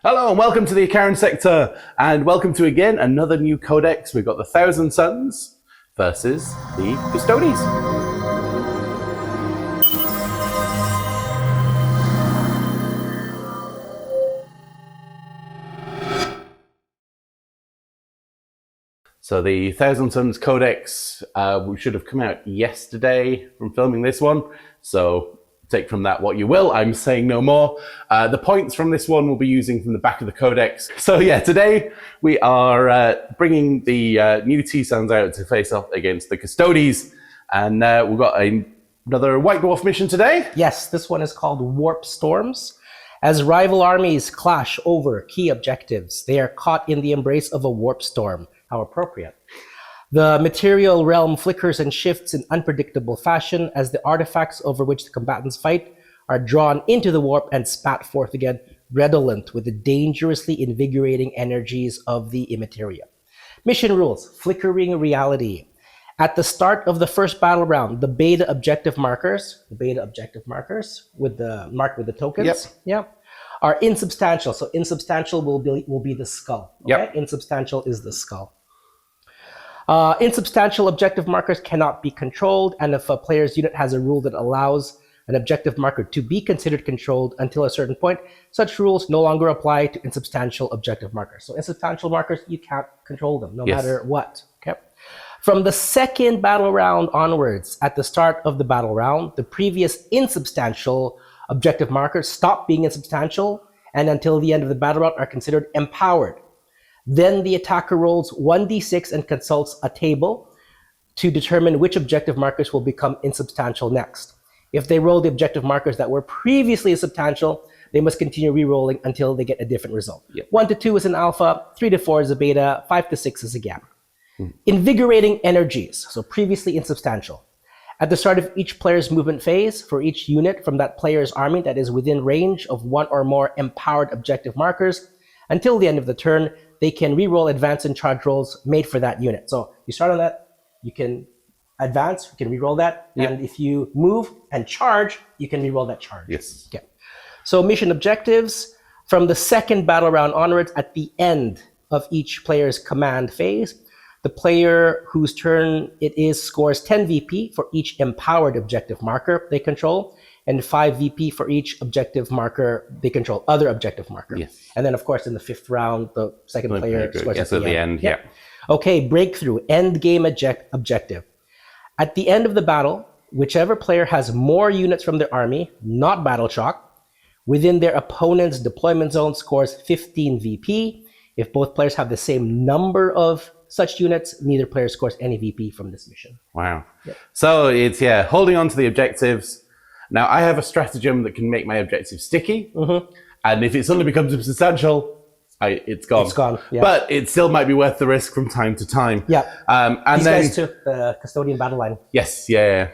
Hello and welcome to the Icaran sector, and welcome to again another new codex. We've got the Thousand Sons versus the Custodes. So the Thousand Sons codex, we should have come out yesterday from filming this one. So take from that what you will. I'm saying no more. The points from this one we'll be using from the back of the codex. So yeah, today we are bringing the new T-Sons out to face off against the Custodes. And we've got another White Dwarf mission today. Yes, this one is called Warp Storms. As rival armies clash over key objectives, they are caught in the embrace of a warp storm. How appropriate. The material realm flickers and shifts in unpredictable fashion as the artifacts over which the combatants fight are drawn into the warp and spat forth again, redolent with the dangerously invigorating energies of the immateria. Mission rules: flickering reality. At the start of the first battle round, the beta objective markers with the marked with the tokens, are insubstantial. So insubstantial will be the skull. Okay? Yep. Insubstantial is the skull. Insubstantial objective markers cannot be controlled, and if a player's unit has a rule that allows an objective marker to be considered controlled until a certain point, such rules no longer apply to insubstantial objective markers. So insubstantial markers, you can't control them, no matter what. Okay. From the second battle round onwards, at the start of the battle round, the previous insubstantial objective markers stop being insubstantial, and until the end of the battle round are considered empowered. Then the attacker rolls 1d6 and consults a table to determine which objective markers will become insubstantial next. If they roll the objective markers that were previously insubstantial, they must continue re-rolling until they get a different result. Yep. 1 to 2 is an alpha, 3 to 4 is a beta, 5 to 6 is a gamma. Invigorating energies, so previously insubstantial. At the start of each player's movement phase, for each unit from that player's army that is within range of one or more empowered objective markers, until the end of the turn, they can re-roll advance and charge rolls made for that unit. So you start on that, you can advance, you can re-roll that, and if you move and charge, you can re-roll that charge. Yes. Okay. So mission objectives, from the second battle round onwards, at the end of each player's command phase, the player whose turn it is scores 10 VP for each empowered objective marker they control, and 5 VP for each objective marker they control, other objective marker. Yes. And then, of course, in the fifth round, the second player scores at the end. Yeah. Okay, breakthrough, end game objective. At the end of the battle, whichever player has more units from their army, not battle shock, within their opponent's deployment zone scores 15 VP. If both players have the same number of such units, neither player scores any VP from this mission. Wow. Yep. So it's, holding on to the objectives. Now, I have a stratagem that can make my objectives sticky. And if it suddenly becomes insubstantial, it's gone. It's gone, yeah. But it still might be worth the risk from time to time. Yeah. And these then, guys took the Custodian battle line. Yes, yeah.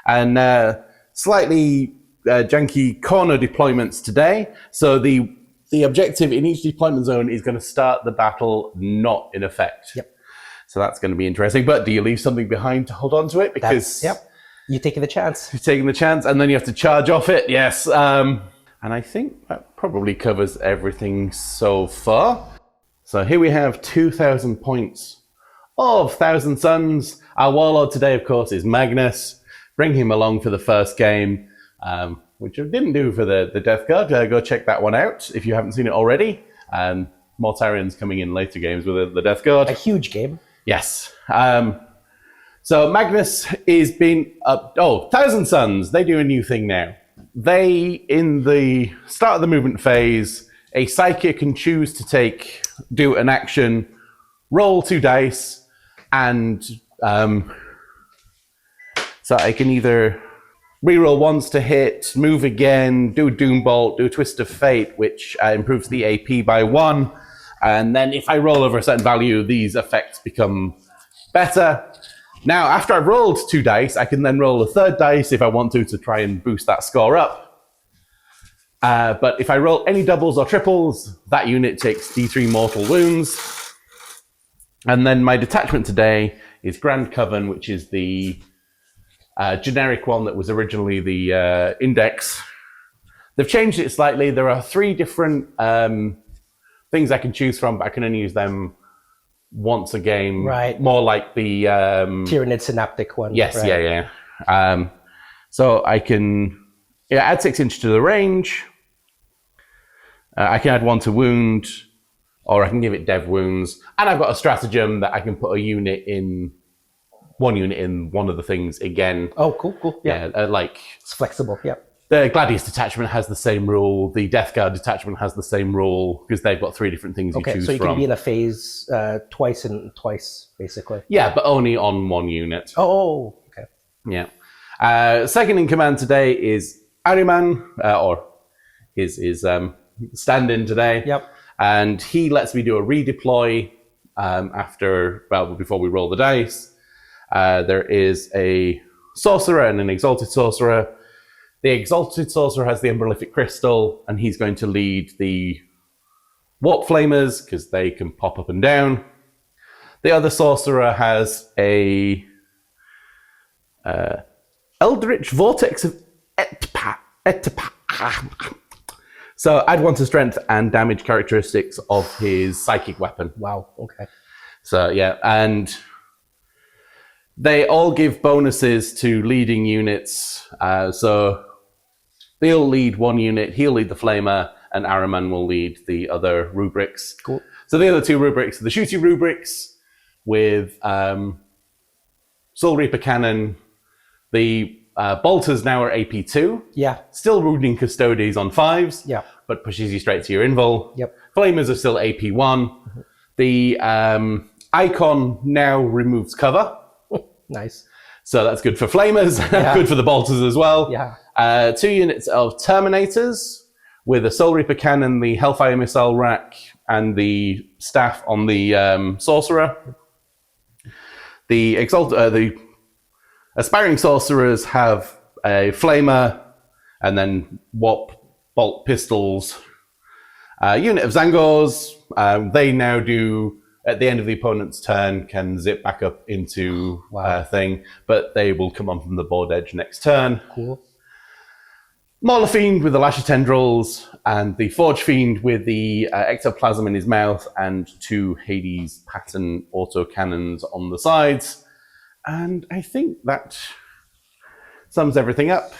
And slightly janky corner deployments today. So the objective in each deployment zone is going to start the battle not in effect. Yep. So that's going to be interesting. But do you leave something behind to hold on to it? Because you're taking the chance. You're taking the chance, and then you have to charge off it. Yes. And I think that probably covers everything so far. So here we have 2,000 points of Thousand Sons. Our warlord today, of course, is Magnus. Bring him along for the first game, which I didn't do for the Death Guard. Go check that one out if you haven't seen it already. Mortarians coming in later games with the Death Guard. A huge game. Yes. So Magnus is been Thousand Sons, they do a new thing now. They, in the start of the movement phase, a psychic can choose to do an action, roll 2 dice, and so I can either reroll once to hit, move again, do a Doom Bolt, do a Twist of Fate, which improves the AP by 1, and then if I roll over a certain value, these effects become better. Now, after I've rolled 2 dice, I can then roll a third dice if I want to try and boost that score up. But if I roll any doubles or triples, that unit takes D3 mortal wounds. And then my detachment today is Grand Coven, which is the generic one that was originally the index. They've changed it slightly. There are 3 different things I can choose from, but I can only use them once a game. Right. More like the Tyrannid Synaptic one. Yes, right. yeah. So I can add 6 inch to the range. I can add 1 to wound, or I can give it dev wounds. And I've got a stratagem that I can put one unit in one of the things again. Oh, cool. Yeah. Like It's flexible. Yeah. the Gladius detachment has the same rule. The Death Guard detachment has the same rule because they've got 3 different things you choose so you from. can be in a phase twice, basically. Yeah, but only on 1 unit. Oh, okay. Yeah. Second in command today is Ahriman, or his stand-in today. Yep. And he lets me do a redeploy before we roll the dice. There is a sorcerer and an exalted sorcerer. The exalted sorcerer has the Umbralific Crystal, and he's going to lead the Warp Flamers because they can pop up and down. The other sorcerer has a Eldritch Vortex of Etpa. So add 1 to strength and damage characteristics of his psychic weapon. Wow. Okay. So yeah, and they all give bonuses to leading units. So they'll lead 1 unit, he'll lead the Flamer, and Ahriman will lead the other rubrics. Cool. So the other 2 rubrics are the shooty rubrics with Soul Reaper Cannon. The bolters now are AP2. Yeah. Still wounding Custodes on 5s. Yeah. But pushes you straight to your invul. Yep. Flamers are still AP1. Mm-hmm. The icon now removes cover. Nice. So that's good for Flamers. Yeah. Good for the bolters as well. Yeah. 2 units of Terminators with a Soul Reaper Cannon, the Hellfire Missile Rack, and the staff on the Sorcerer. The Aspiring Sorcerers have a Flamer and then Warp Bolt Pistols. Unit of Zangors, they now do, at the end of the opponent's turn, can zip back up into thing, but they will come on from the board edge next turn. Cool. Mauler Fiend with the Lash of Tendrils, and the Forge Fiend with the ectoplasm in his mouth, and 2 Hades pattern autocannons on the sides. And I think that sums everything up.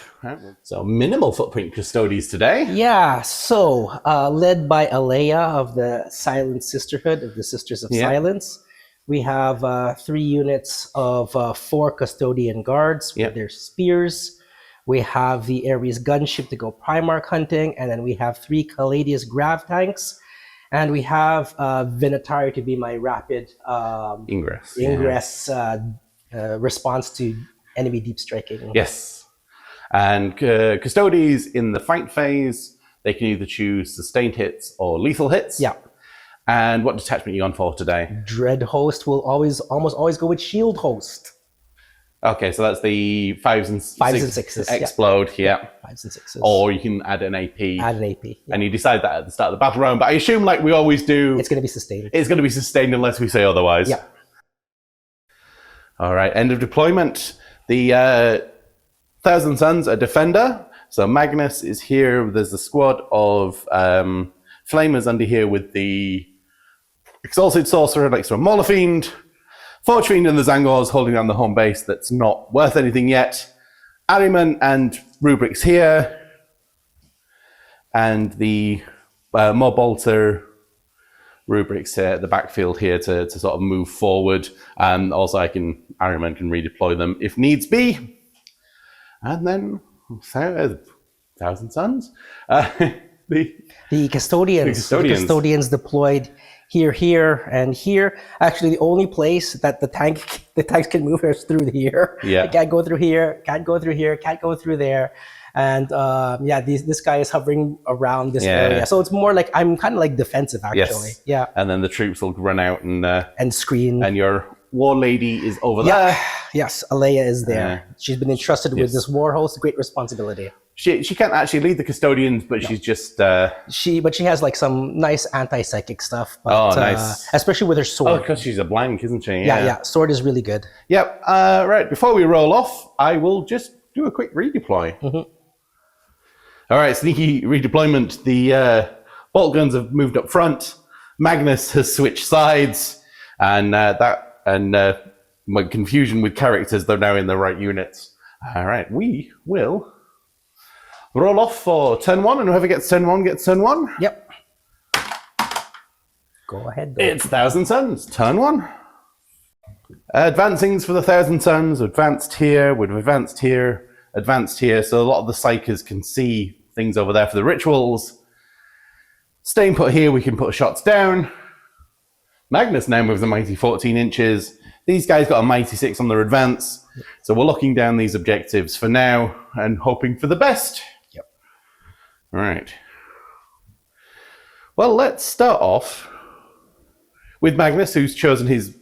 So minimal footprint Custodes today. Yeah, so led by Alea of the Silent Sisterhood, of the Sisters of Silence, we have 3 units of 4 Custodian Guards with their spears. We have the Ares gunship to go Primarch hunting, and then we have 3 Caladius grav tanks, and we have Vinatari to be my rapid ingress response to enemy deep striking. Yes. And Custodes in the fight phase, they can either choose sustained hits or lethal hits. Yeah. And what detachment are you on for today? Dread Host will almost always go with Shield Host. Okay, so that's the 5s and 6s explode. Yeah. 5s and 6s. Or you can add an AP. Add an AP. Yeah. And you decide that at the start of the battle round. But I assume, like we always do, it's going to be sustained. It's going to be sustained unless we say otherwise. Yeah. All right, end of deployment. The Thousand Suns, a defender. So Magnus is here. There's a squad of Flamers under here with the Exalted Sorcerer next to a Mauler Fiend. Forge Fiend and the Zangors holding down the home base that's not worth anything yet. Ahriman and Rubrics here. And the more bolter Rubrics here at the backfield here to sort of move forward. And also Ahriman can redeploy them if needs be. And then Thousand Suns. The Custodians deployed here, and here. Actually, the only place that the tanks can move is through here. Yeah. It can't go through here, can't go through here, can't go through there. And this guy is hovering around this area. So it's more like, I'm kind of like defensive, actually. Yes. Yeah. And then the troops will run out and screen. And your war lady is over there. Yes, Alea is there. She's been entrusted with this war host, great responsibility. She can't actually lead the Custodians, but she's just... She has like some nice anti-psychic stuff. But, nice. Especially with her sword. Oh, because she's a blank, isn't she? Yeah. Sword is really good. Yep. Right, before we roll off, I will just do a quick redeploy. Mm-hmm. All right, sneaky redeployment. The bolt guns have moved up front. Magnus has switched sides, and my confusion with characters, they're now in the right units. All right, we will roll off for turn 1, and whoever gets turn 1 gets turn 1. Yep. Go ahead, though. It's Thousand Suns, turn 1. Advancings for the Thousand Suns, advanced here, would have advanced here, advanced here, so a lot of the psychers can see things over there for the rituals. Staying put here, we can put shots down. Magnus now moves a mighty 14 inches. These guys got a mighty 6 on their advance, so we're locking down these objectives for now and hoping for the best. Yep. All right. Well, let's start off with Magnus, who's chosen his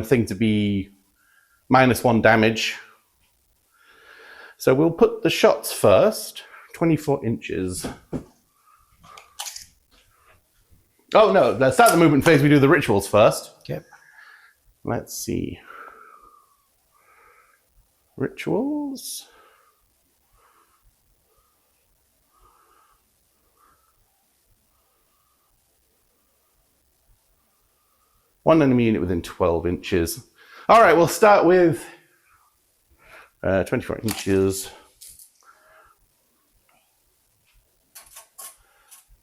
thing to be -1 damage. So we'll put the shots first. 24 inches. Oh, no, let's start the movement phase. We do the rituals first. Okay. Let's see. Rituals. One enemy unit within 12 inches. All right, we'll start with 24 inches.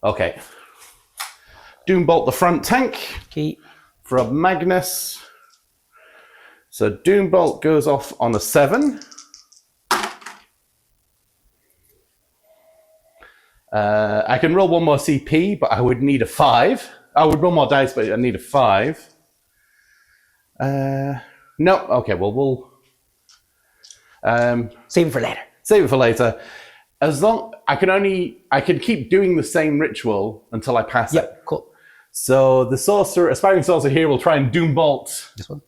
Okay. Doombolt the front tank. Okay. From Magnus. So Doombolt goes off on a 7. I can roll 1 more CP, but I would need a 5. I would roll more dice, but I need a 5. No, okay, well, we'll Save it for later. save it for later. As long I can keep doing the same ritual until I pass it. Yep, cool. So the sorcerer, aspiring sorcerer here, will try and Doombolt This one?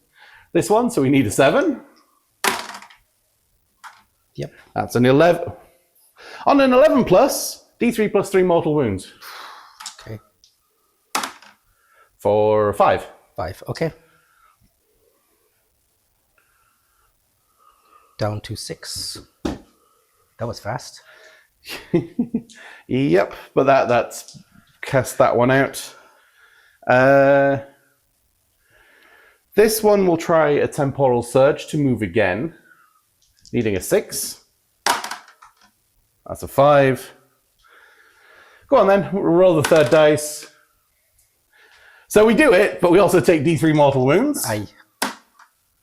this one. So we need a 7. Yep. That's an 11. On an 11 plus, D3 plus 3 mortal wounds Okay. for 5. 5. Okay. Down to 6. That was fast. Yep, but that's cast that one out. This one will try a temporal surge to move again, needing a 6. That's a 5. Go on then, we'll roll the third dice. So we do it, but we also take D3 mortal wounds. Aye.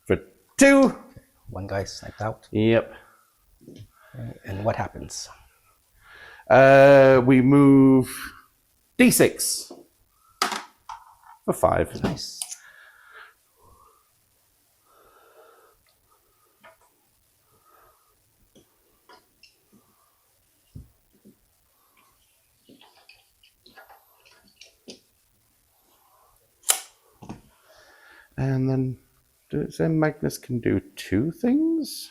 For 2. One guy sniped out. Yep. And what happens? We move D6 for 5. Nice. And then, does it say Magnus can do 2 things?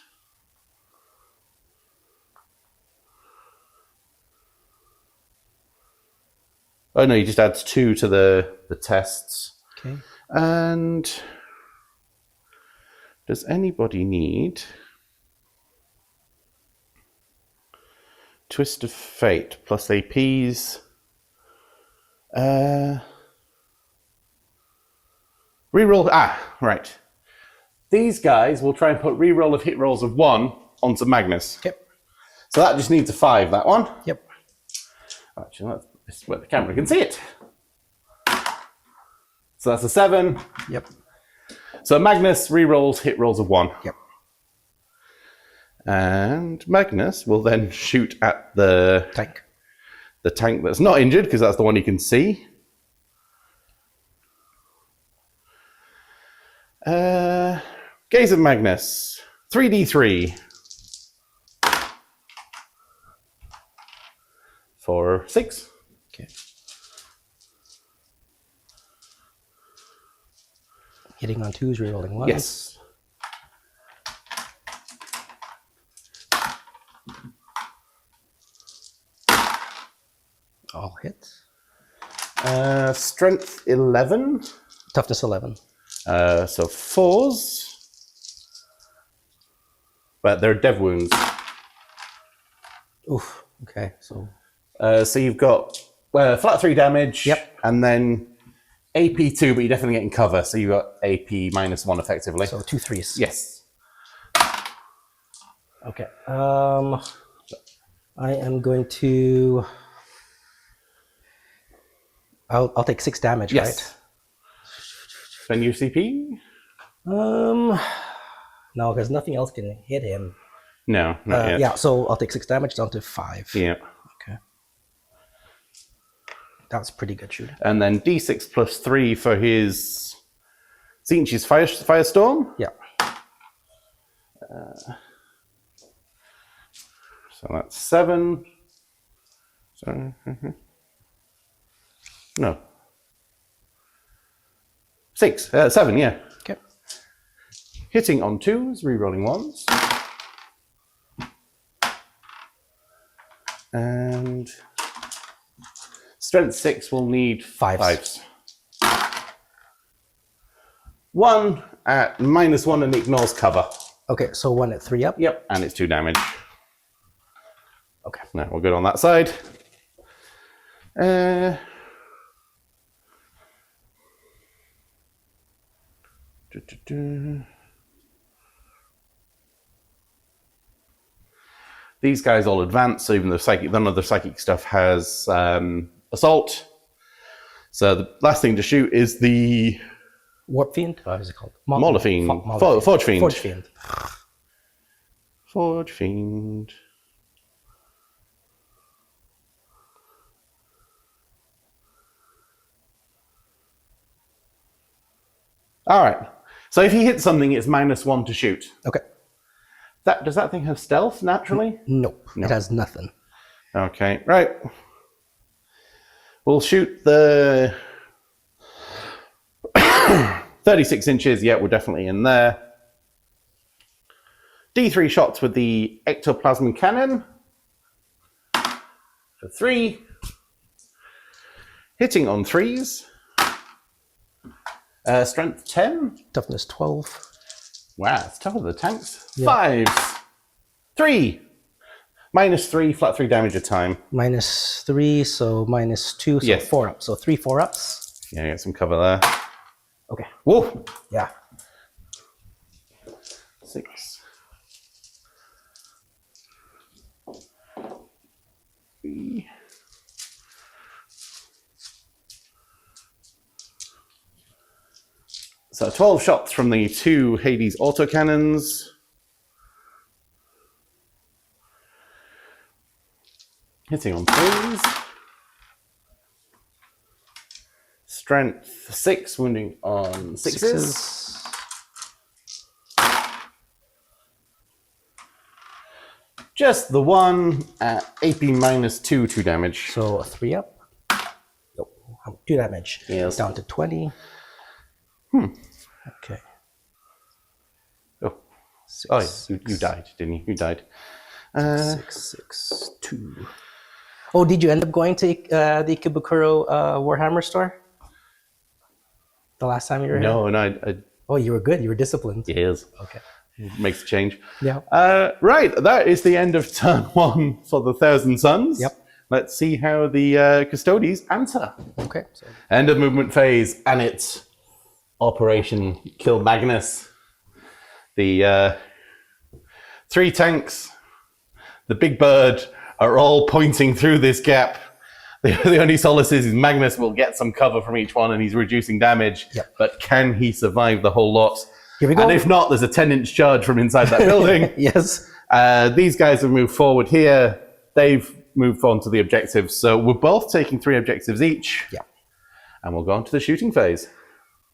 Oh no, he just adds 2 to the tests. Okay. And does anybody need Twist of Fate plus APs? Reroll. Right. These guys will try and put reroll of hit rolls of 1 onto Magnus. Yep. So that just needs a 5, that one. Yep. Actually, this is where the camera can see it. So that's a 7. Yep. So Magnus rerolls hit rolls of 1. Yep. And Magnus will then shoot at the Tank. tank that's not injured, because that's the one you can see. Gaze of Magnus. 3d3. For 6. Okay. Hitting on 2s, rerolling 1s. Yes. All hits. Strength 11. Toughness 11. So 4s. But they're dev wounds. Oof. Okay. So So you've got flat 3 damage. Yep. And then AP2, but you're definitely getting cover, so you got AP -1 effectively. So 2 3s. Yes. Okay. I am going to. I'll take 6 damage, Yes. right? Spend your CP? No, because nothing else can hit him. No, not yet. Yeah, so I'll take 6 damage down to 5. Yeah. Okay. That's pretty good shooting. And then D6 plus 3 for his Zinch's Firestorm. Yeah. So that's 7. So, no. 6. 7, yeah. Okay. Hitting on 2s, rerolling 1s. And strength 6 will need 5s. 1 at -1 and ignores cover. Okay, so 1 at 3 up. Yep, and it's 2 damage. Okay. Now we're good on that side. These guys all advance, so even the psychic, none of the psychic stuff has assault. So the last thing to shoot is the Warp Fiend? What is it called? Fiend. Forge Fiend. Forge Fiend. Forge Fiend. All right. So if he hits something, it's -1 to shoot. Okay. Does that thing have stealth naturally? Nope. It has nothing. Okay, right. We'll shoot the 36 inches. Yeah, we're definitely in there. D3 shots with the ectoplasm cannon for 3. Hitting on 3s. Strength 10. Toughness 12. Wow, it's tougher than the tanks. Yeah. 5s. 3. -3, flat 3 damage a time. -3, so -2, so Yes. 4 up. So 3 4-ups. Yeah, get some cover there. Okay. Whoa! Yeah. 6. 3. So 12 shots from the 2 Hades autocannons. Hitting on 3s. Strength 6, wounding on 6s. Just the 1 at AP -2, 2 damage. So a 3 up. Nope. 2 damage. Yes. Down to 20. Okay. Oh, 6, you died, didn't you? You died. 6, 6, 2. Oh, did you end up going to the Ikebukuro Warhammer store? The last time you were here? No, I Oh, you were good. You were disciplined. yes. Okay. Makes a change. Yeah. Right, that is the end of turn 1 for the Thousand Suns. Yep. Let's see how the Custodes answer. Okay. So End of movement phase, and it's Operation Kill Magnus. The 3 tanks, the big bird, are all pointing through this gap. The only solace is Magnus will get some cover from each one, and he's reducing damage. Yep. But can he survive the whole lot? here we go. And if not, there's a 10-inch charge from inside that building. Yes. These guys have moved forward here. They've moved on to the objectives. So we're both taking 3 objectives each. Yeah. And we'll go on to the shooting phase.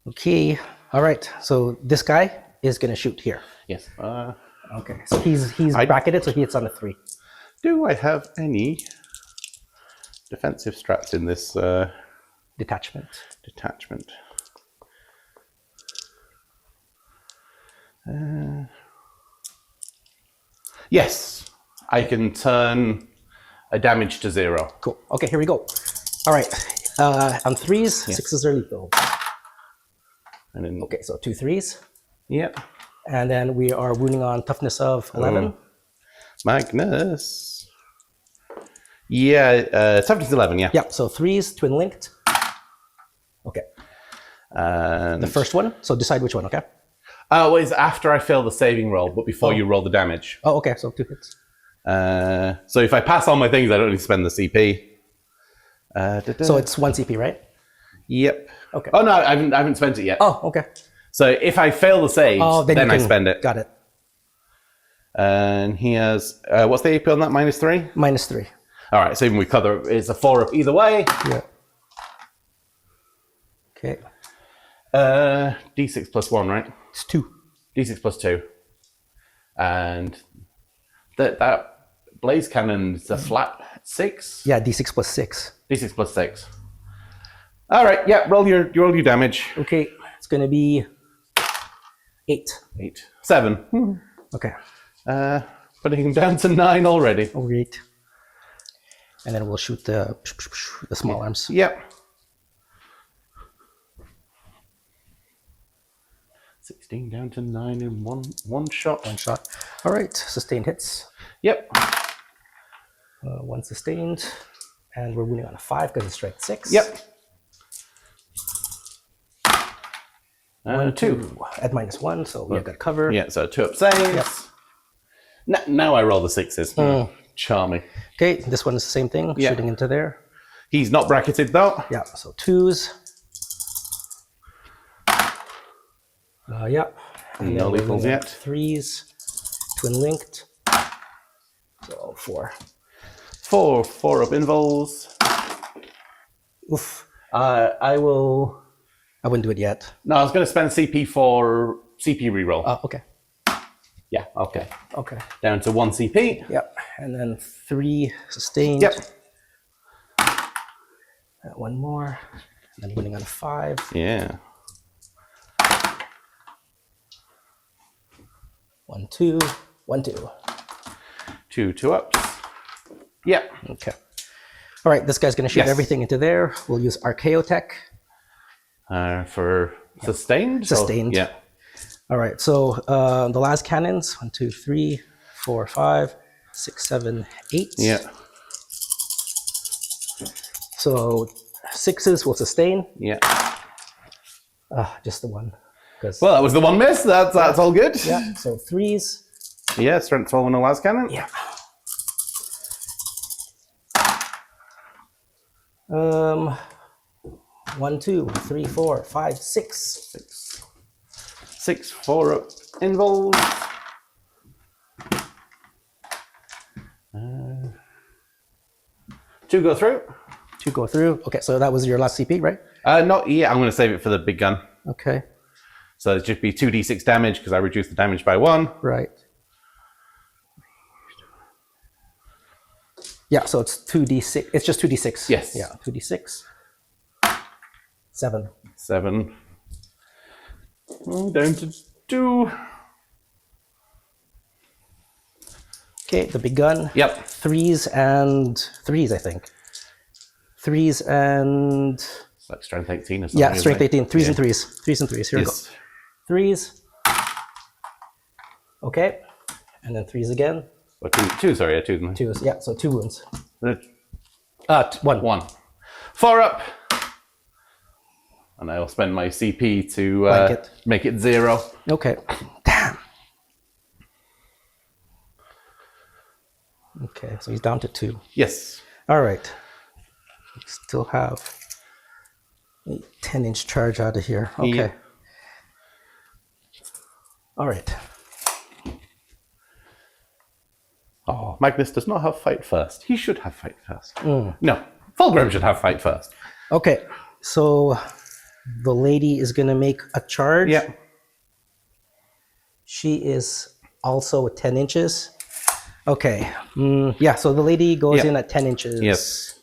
Okay. All right. So this guy is going to shoot here. Yes. Okay. So he's bracketed, so he hits on a 3. Do I have any defensive strats in this Detachment. detachment? Yes. I can turn a damage to 0. Cool. Okay, here we go. All right. On 3s, 6s are lethal. And then, Okay, so 2 3s. Yep. And then we are wounding on toughness of 11. Magnus. Yeah, toughness 11, yeah. Yep, so 3s, twin linked. Okay. And The first one. So decide which one. Okay. oh, it's after I fail the saving roll, but before you roll the damage. Oh, okay. So 2 hits. So if I pass all my things, I don't need to spend the CP. So it's 1 CP, right? Yep. Okay. Oh no, I haven't spent it yet. Oh, okay. So if I fail the saves, then I spend it. Got it. And he has what's the AP on that? -3. -3. All right. So even we cover it's a 4 up either way. Yeah. Okay. D6 plus 1, right? It's 2. D6 plus 2, and that blaze cannon's a flat 6. Yeah, D6 plus 6. D6 plus 6. All right. Yeah. Roll your damage. Okay. It's gonna be 8. 8. 7. Okay. Putting him down to 9 already. Great. And then we'll shoot the small arms. Yep. 16 down to 9 in one shot. One shot. All right. Sustained hits. Yep. 1 sustained. And we're winning on a 5 because it's strength 6. Yep. 2. At -1, so we've got cover. Yeah, so 2 up saves. Yep. Now I roll the 6s. Charming. Okay, this one is the same thing, Yeah. shooting into there. He's not bracketed though. Yeah, so 2s. Yeah. And No then we're lethals winning yet. 3s. Twin linked. So 4. 4 up invols. Oof. I will. I wouldn't do it yet. No, I was going to spend CP for CP reroll. Okay. Yeah, okay. Okay. Down to 1 CP. Yep. And then 3 sustained. Yep. One more. And then winning on a 5. Yeah. 1, 2. 1, 2. 2 ups. Yep. Okay. All right, this guy's going to shoot Yes. everything into there. We'll use Archaeotech. For sustained? Sustained. Yeah. All right, so the last cannons 1, 2, 3, 4, 5, 6, 7, 8. Yeah. So 6s will sustain. Yeah. Just the one. Well, that was the one miss. That's all good. Yeah, so 3s. Yeah, strength 12 on the last cannon. Yeah. 1, 2, 3, 4, 5, 6. 6, 4 up involved. 2 go through. 2 go through. Okay, so that was your last CP, right? Not yet. I'm going to save it for the big gun. Okay, So it'd just be 2d6 damage because I reduced the damage by 1. right. Yeah, so it's 2d6. It's just 2d6. Yes. Yeah, 2d6. 7. 7. Down to 2. Okay, the big gun. Yep. 3s and 3s, I think. 3s and It's like strength 18 or something. yeah, isn't strength it? 18. 3s and 3s. 3s and 3s. Here Yes. we go. 3s. Okay, and then 3s again. Or 2, sorry, yeah, 2. 2s. Yeah, so 2 wounds. 1. 1. 4 up. And I'll spend my CP to make it 0. Okay. Damn. Okay, so he's down to 2. Yes. All right. We still have a 10-inch charge out of here. Okay. Yeah. All right. Oh, Magnus does not have fight first. He should have fight first. No, Fulgrim should have fight first. Okay, so the lady is going to make a charge. Yeah. She is also 10 inches. Okay. Yeah, so the lady goes in at 10 inches. Yes.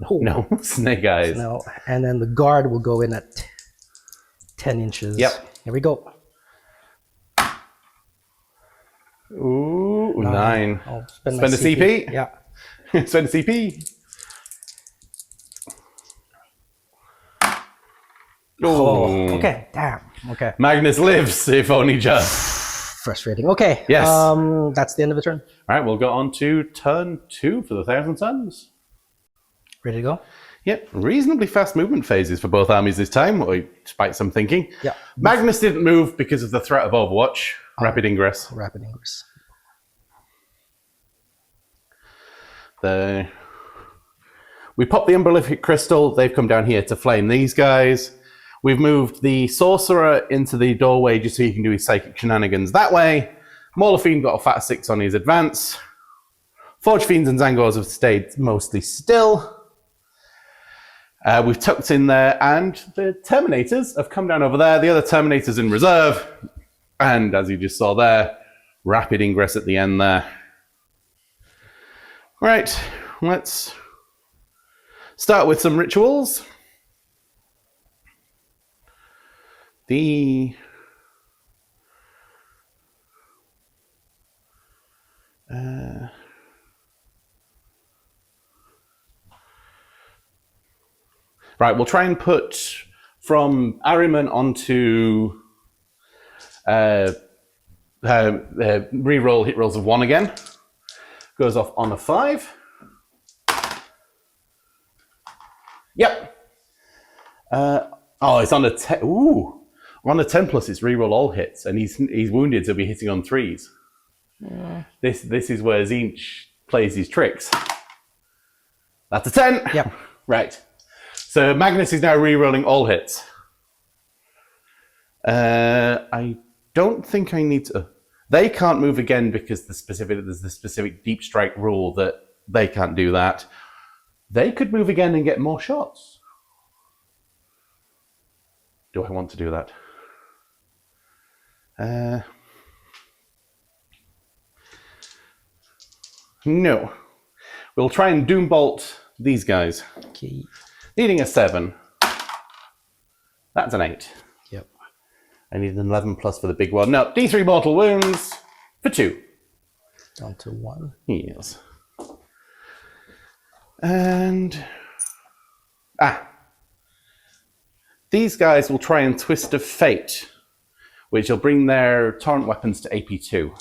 Oh, No, snake eyes. no. And then the guard will go in at 10 inches. Yep. Here we go. Ooh, 9. I'll spend Spend my a CP? Yeah. Spend a CP. Oh, okay. Damn. Okay. Magnus lives, if only just. Frustrating. Okay. Yes. That's the end of the turn. All right, we'll go on to turn 2 for the Thousand Suns. Ready. Ready to go? Yep, reasonably fast movement phases for both armies this time, despite some thinking. Yeah. Magnus didn't move because of the threat of Overwatch. Rapid ingress. Rapid ingress. We popped the Umbralific Crystal. They've come down here to flame these guys. We've moved the Sorcerer into the doorway just so he can do his psychic shenanigans that way. Mauler Fiend got a fat 6 on his advance. Forge Fiends and Zangors have stayed mostly still. We've tucked in there, and the Terminators have come down over there. The other Terminators in reserve. And as you just saw there, rapid ingress at the end there. Right, let's start with some rituals. Right, we'll try and put from Ahriman onto reroll hit rolls of 1 again. Goes off on a 5. Yep. It's on a 10. Ooh. On a 10 plus, it's reroll all hits, and he's wounded, so he'll be hitting on 3s. Yeah. This is where Zinch plays his tricks. That's a 10. Yep. Right. So Magnus is now rerolling all hits. I don't think I need to. They can't move again because there's the specific deep strike rule that they can't do that. They could move again and get more shots. Do I want to do that? No. We'll try and Doombolt these guys. Okay. Needing a 7. That's an 8. Yep. I need an 11 plus for the big one. No, D3 mortal wounds for 2. Down to 1. Yes. And these guys will try and twist of fate, which will bring their torrent weapons to AP2,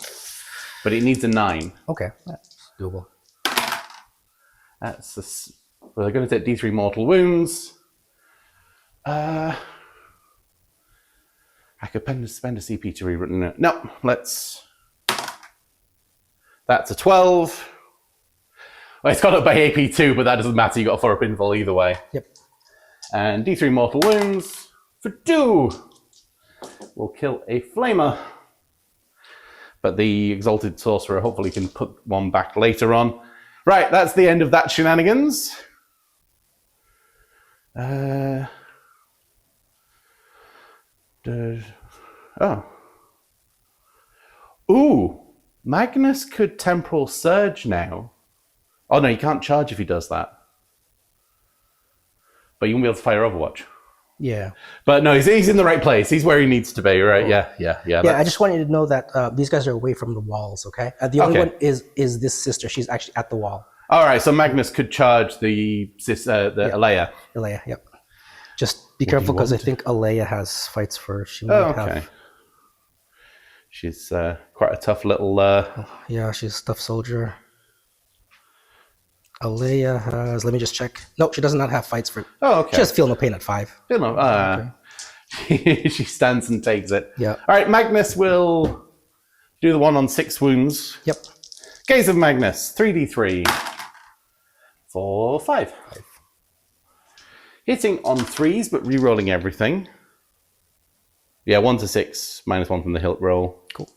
but it needs a 9. Okay, that's doable. Well, they're going to take D3 mortal wounds. I could spend a CP to rerun it. No, let's. That's a 12. Well, it's got up by AP2, but that doesn't matter. You got a 4-up invul either way. Yep. And D3 mortal wounds for 2. We'll kill a flamer. But the Exalted Sorcerer hopefully can put one back later on. Right, that's the end of that shenanigans. Ooh, Magnus could Temporal Surge now. Oh no, you can't charge if he does that. But you won't be able to fire Overwatch. Yeah. But no, he's in the right place. He's where he needs to be, right? Oh. Yeah. Yeah, I just wanted you to know that these guys are away from the walls, okay? The only one is this sister. She's actually at the wall. All right, so Magnus could charge the Alea. Alea, yep. Just be careful because I think Alea has fights first. She might have. She's quite a tough little... Yeah, she's a tough soldier. Alea has... Let me just check. No, she does not have fights for... Oh, okay. She has Feel No Pain at 5. Feel no... Okay. She stands and takes it. Yeah. All right, Magnus will do the one on 6 wounds. Yep. Gaze of Magnus, 3d3 for 5. Hitting on 3s, but re-rolling everything. Yeah, 1 to 6, -1 from the hilt roll. Cool.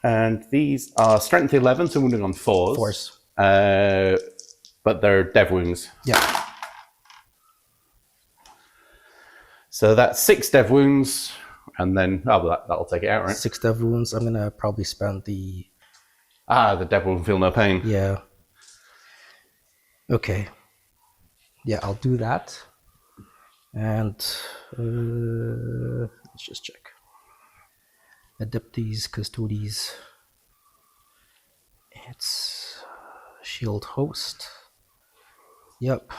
And these are strength 11, so wounding on 4s. 4s. But they're dev wounds. Yeah. So that's 6 dev wounds, and then that'll take it out, right? 6 dev wounds. I'm gonna probably spend the. The dev will feel no pain. Yeah. Okay. Yeah, I'll do that. And let's just check. Adeptus, Custodes. It's Shield Host. Yep.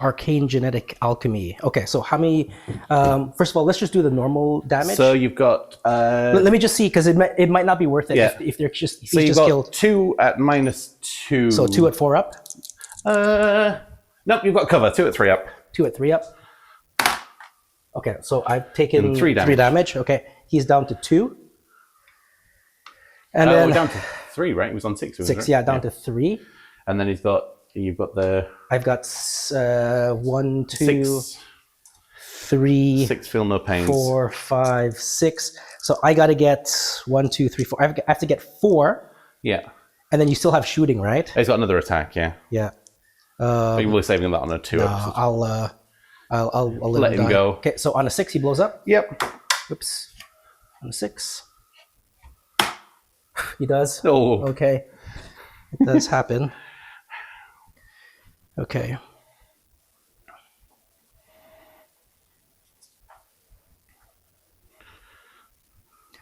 Arcane Genetic Alchemy. Okay, so how many? First of all, let's just do the normal damage. So you've got. Let me just see, because it might not be worth it if they're just if so he's you've just got killed. 2 at -2. So 2 at 4 up. Nope, you've got cover. 2 at 3 up. 2 at 3 up. Okay, so I've taken And 3 damage. 3 damage. Okay, he's down to 2. And then we're down to 3, right? He was on 6. 6, yeah, down to 3. And then you've got the I've got 1, 2, 6. 3, 6 feel no pains. 4, 5, 6. So I got to get 1, 2, 3, 4. I have to get 4. Yeah. And then you still have shooting, right? He's got another attack, yeah. Yeah. But you're really saving that on a 2. No, I'll Let him go. Okay, so on a 6 he blows up. Yep. Oops. On a 6. He does. Oh. Okay. It does happen. Okay.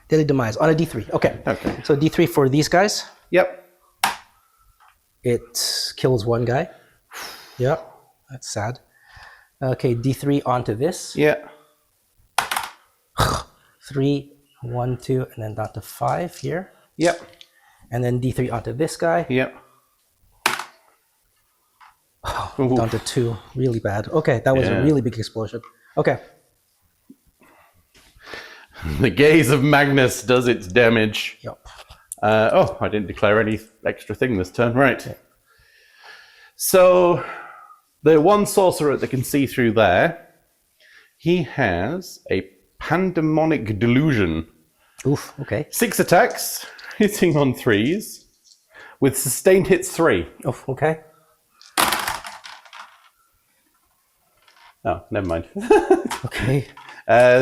Daily demise on a D3. Okay. Okay. So D3 for these guys. Yep. It kills 1 guy. Yeah. That's sad. Okay, D3 onto this. Yeah. 3, 1, 2, and then down to 5 here. Yep. And then D3 onto this guy. Yep. Down to 2. Really bad. Okay, that was a really big explosion. Okay. The gaze of Magnus does its damage. Yep. I didn't declare any extra thing this turn. Right. Okay. So, the one sorcerer that can see through there, he has a Pandemonic Delusion. Oof, okay. 6 attacks, hitting on 3s, with sustained hits 3. Oh, okay. Oh, never mind. Okay.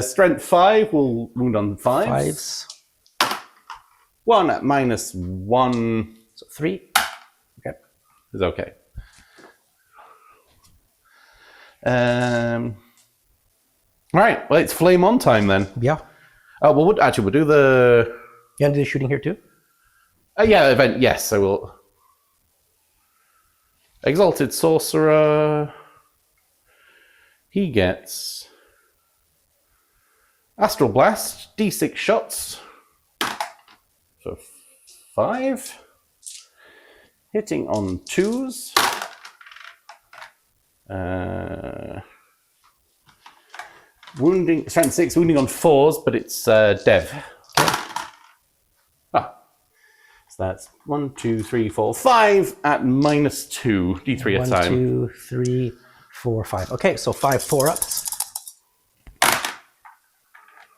Strength 5 will wound on 5s. 5s. 1 at -1. So 3. Okay. Is okay. Right, well, it's flame on time then. Yeah. Oh, well, we'll do the... You want to do the shooting here too? Yeah, event, yes, I will. Exalted Sorcerer. He gets Astral Blast, D6 shots. So 5. Hitting on 2s. Wounding, strength 6, wounding on 4s, but it's Dev. Okay. So that's 1, 2, 3, 4, 5 at -2, D3 at a time. 1, 2, 3, 4, 5. Okay, so 5 4-ups.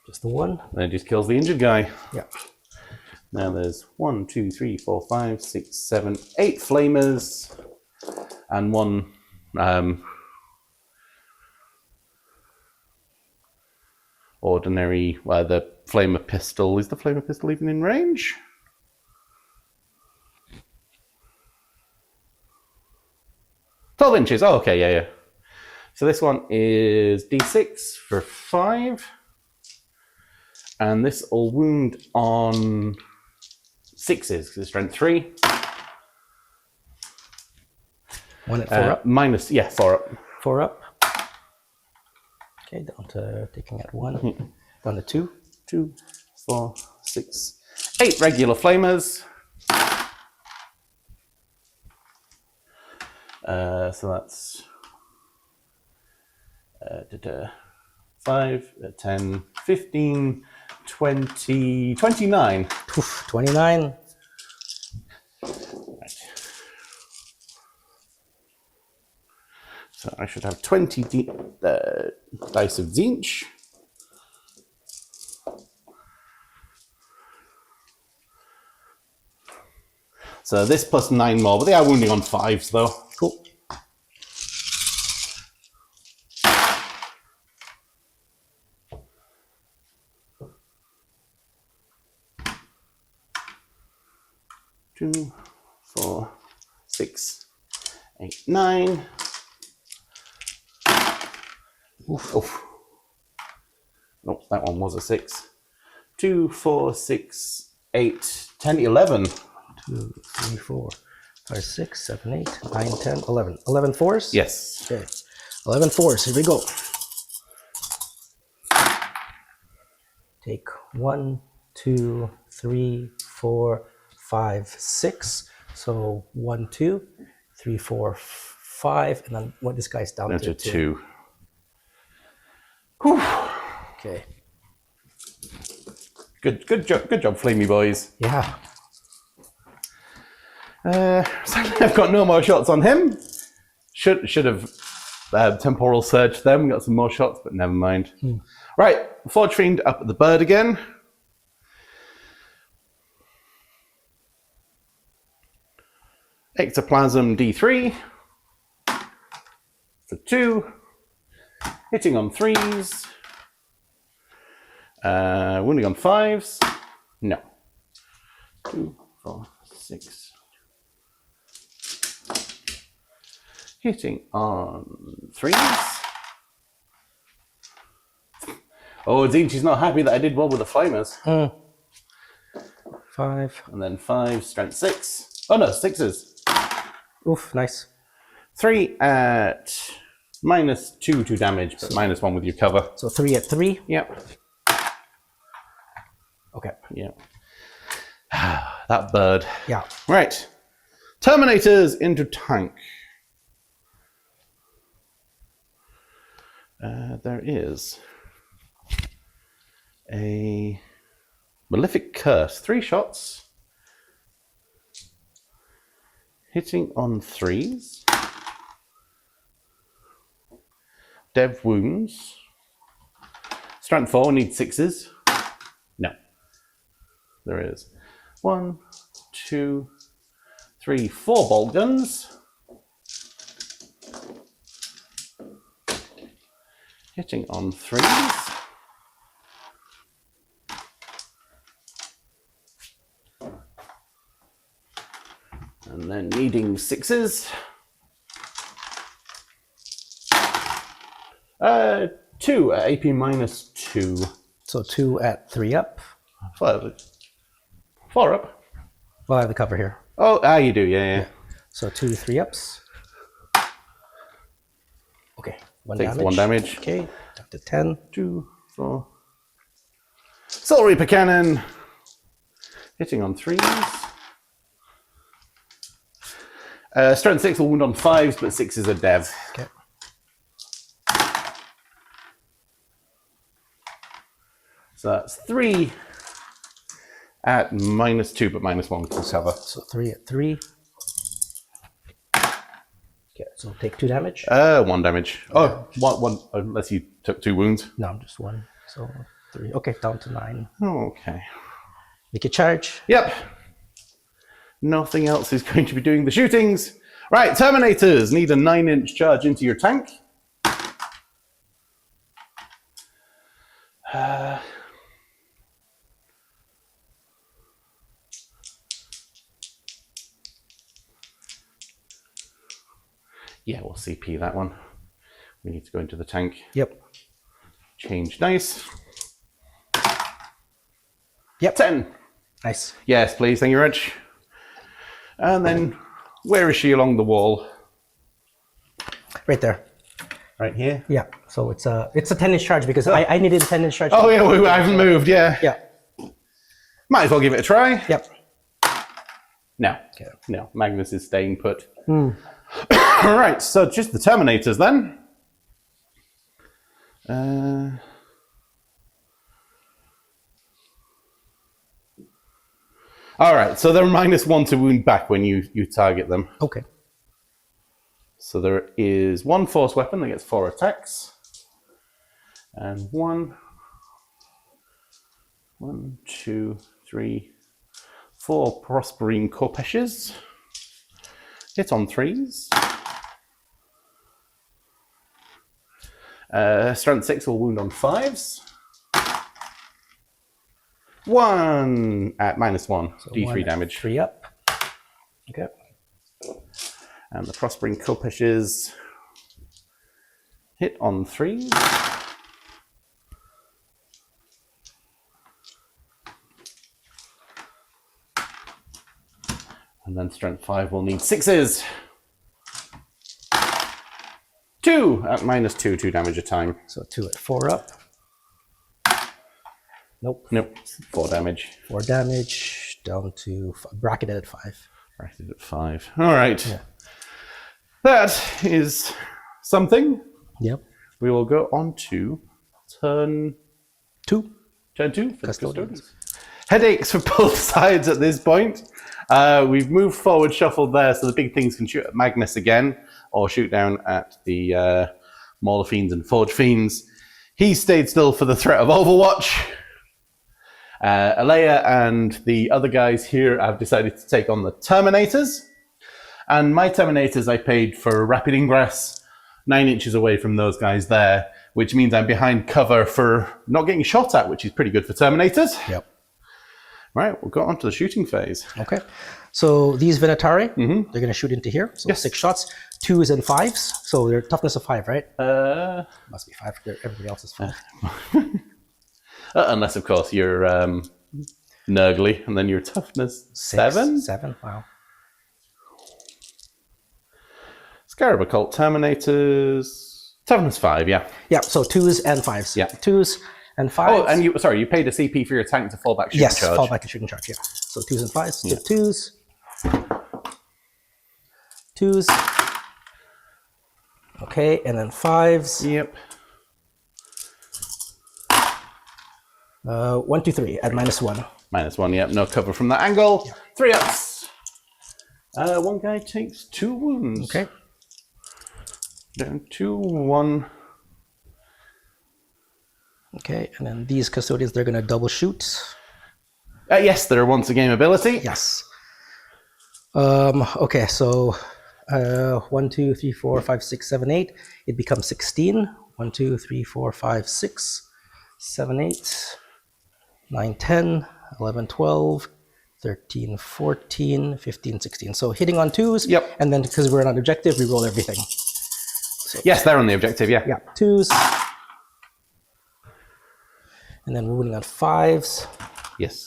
Just the 1. Then it just kills the injured guy. Yeah. Now there's 1, 2, 3, 4, 5, 6, 7, 8 flamers, and 1 ordinary. The flamer pistol. Is the flamer pistol even in range? "12 inches. Oh, okay, yeah. So this one is D6 for 5. And this will wound on 6s, because it's strength 3. 1 at 4 up? 4 up. 4 up. Okay, down to taking at 1. Down to 2. 2, 4, 6, 8 regular flamers. So that's 5, 10, 15, 20, 29. Oof, 29. Right. So I should have 20 dice of Zinch. So this plus 9 more, but they are wounding on 5s though. Cool. Two, 4, 6, 8, 9. Oof. Oof. Nope, that one was a 6. 2, 4, 6, 8, 10, 11. 2, 3, 4, 5, 6, 7, 8, 9, 10, 11. 11 fours? Yes. Okay. 11 fours. Here we go. Take 1, 2, 3, 4, 5, 6. So 1, 2, 3, 4, 5, and then what this guy's down to 2. Whew. Okay. Good job, Flamey boys. Yeah. Sadly, I've got no more shots on him. Should have temporal surge them, got some more shots, but never mind. Right, Forge Fiend up at the bird again. Ectoplasm D3 for 2. Hitting on 3s. Wounding on 5s. No. 2, 4, 6. Hitting on 3s. Oh, Zinchi's not happy that I did well with the flamers. 5. And then 5, strength 6. Oh no, 6s. Oof, nice. 3 at -2 to damage, but -1 with your cover. So 3 at 3. Yep. Okay. Yep. That bird. Yeah. Right. Terminators into tank. There is a Malefic Curse. 3 shots. Hitting on 3s. Dev wounds. Strength 4 needs 6s. No. There is 1, 2, 3, 4 bolt guns. Hitting on 3s. And then needing 6s. 2 at AP -2. So 2 at 3 up. 4 up. Well, I have the cover here. Oh, you do, yeah. So 2 3 ups. Okay. 1 Takes damage. 1 damage. Okay. Down to 10. 2, 4. Soul Reaper Cannon. Hitting on 3s. Strength 6 will wound on 5s, but 6 is a dev. Okay. So that's 3 at -2, but -1 to cover. So 3 at 3. Okay, so take 2 damage. 1 damage. Oh, one, unless you took 2 wounds. No, just 1. So 3. Okay, down to 9. Okay. Make a charge. Yep. Nothing else is going to be doing the shootings. Right, Terminators need a 9-inch charge into your tank. Yeah, we'll CP that one. We need to go into the tank. Yep. Change dice. Yep. 10. Nice. Yes, please. Thank you, Rich. And then, where is she along the wall? Right there. Right here? Yeah. So it's a 10-inch charge because I needed a 10-inch charge. Oh, yeah, I haven't moved, yeah. Yeah. Might as well give it a try. Yep. No. Okay. No, Magnus is staying put. All right, so just the Terminators then. All right, so they're -1 to wound back when you target them. Okay. So there is 1 force weapon that gets 4 attacks. And 1, 2, 3, 4 Prospering Corpeshes. Hit on 3s. Strength 6 will wound on 5s. 1 at -1, So D3 1 at damage. 3 up. Okay. And the Prospering Corpeshes hit on 3s. And then Strength 5 will need 6s. 2 at -2, 2 damage a time. So 2 at 4 up. Nope. Nope, 4 damage. 4 damage, down to bracketed at 5. Bracketed at 5. All right. Yeah. That is something. Yep. We will go on to turn 2. Turn 2 for Custodians. Headaches for both sides at this point. We've moved forward, shuffled there, so the big things can shoot at Magnus again, or shoot down at the Mauler Fiends and Forge Fiends. He stayed still for the threat of Overwatch. Alea and the other guys here have decided to take on the Terminators. And my Terminators I paid for Rapid Ingress, 9 inches away from those guys there, which means I'm behind cover for not getting shot at, which is pretty good for Terminators. Yep. Right, we'll go on to the shooting phase. Okay. So these Venatari, they're going to shoot into here. So 6 shots, 2s and 5s. So they're toughness of 5, right? Must be 5. Everybody else is 5. Unless, of course, you're Nurgly, and then your toughness 7? 7, wow. Scarab Occult Terminators, toughness 5, yeah. Yeah, so 2s and 5s. Yeah. 2s and 5s. Oh, and you paid a CP for your tank to fall back shooting charge. Yes, fall back and shooting charge, yeah. So 2s and 5s, yeah. 2s. 2s. Okay, and then 5s. Yep. 1, 2, 3 at -1. -1, yep. No cover from that angle. Yeah. 3 ups. One guy takes 2 wounds. Okay. Down 2, 1. Okay, and then these Custodians, they're going to double shoot. Yes, they're once a game ability. Yes. Okay, so 1, 2, 3, 4, 5, 6, 7, 8. It becomes 16. 1, 2, 3, 4, 5, 6, 7, 8, 9, 10, 11, 12, 13, 14, 15, 16. So hitting on 2s. Yep. And then because we're on objective, we roll everything. So, yes, they're on the objective, yeah. Yeah, 2s. And then moving on 5s. Yes.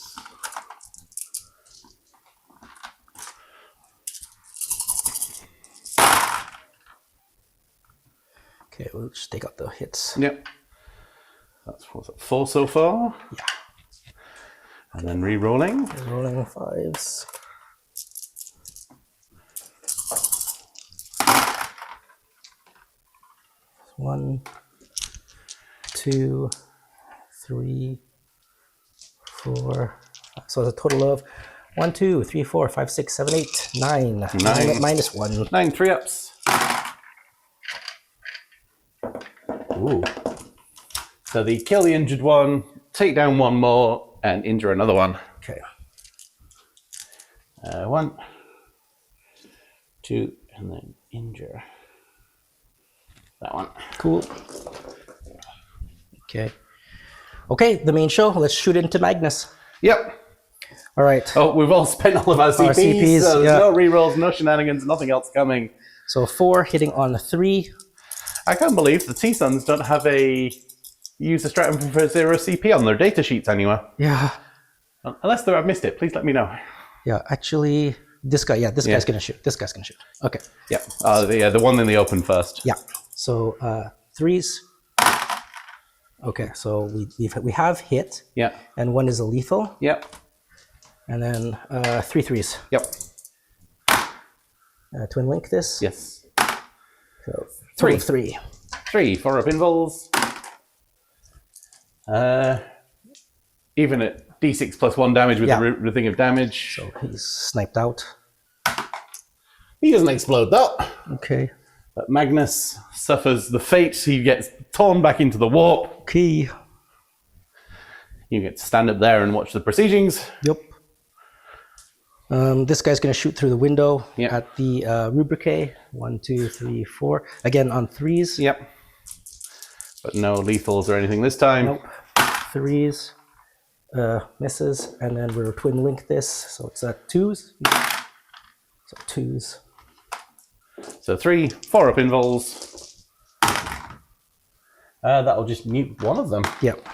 Okay, we'll just take out the hits. Yep. That's 4 so far. Yeah. And then re-rolling. Rolling 5s. One, 2, 3, 4. So it's a total of 1, 2, 3, 4, 5, 6, 7, 8, 9. 9 at -1. 9 3 ups. Ooh. So they kill the injured one, take down one more, and injure another one. Okay. 1, 2, and then injure that one. Cool. Okay. Okay, the main show. Let's shoot into Magnus. Yep. All right. Oh, we've all spent all of our CPs, so there's yeah. no rerolls, no shenanigans, nothing else coming. So 4 hitting on 3. I can't believe the T-Suns don't have a user stratum for 0 CP on their data sheets anywhere. Yeah. Unless I've missed it, please let me know. Yeah, actually, this guy, this guy's going to shoot. This guy's going to shoot. Okay. Yeah. The one in the open first. Yeah. So 3s. Okay, so we have hit. Yeah. And 1 is a lethal. Yep. And then 3 3s. Yep. Twin link this. Yes. So 3. 3. 3 for up invols. Even at D6 plus 1 damage with the thing of damage. So he's sniped out. He doesn't explode though. Okay. But Magnus suffers the fate. He gets torn back into the warp. Okay. You get to stand up there and watch the proceedings. Yep. This guy's going to shoot through the window at the rubrique. 1, 2, 3, 4. Again on 3s. Yep. But no lethals or anything this time. Nope. 3s. Misses. And then we're twin link this. So it's 2s. So 2s. So 3 4 up invols. That'll just mute one of them. Yep.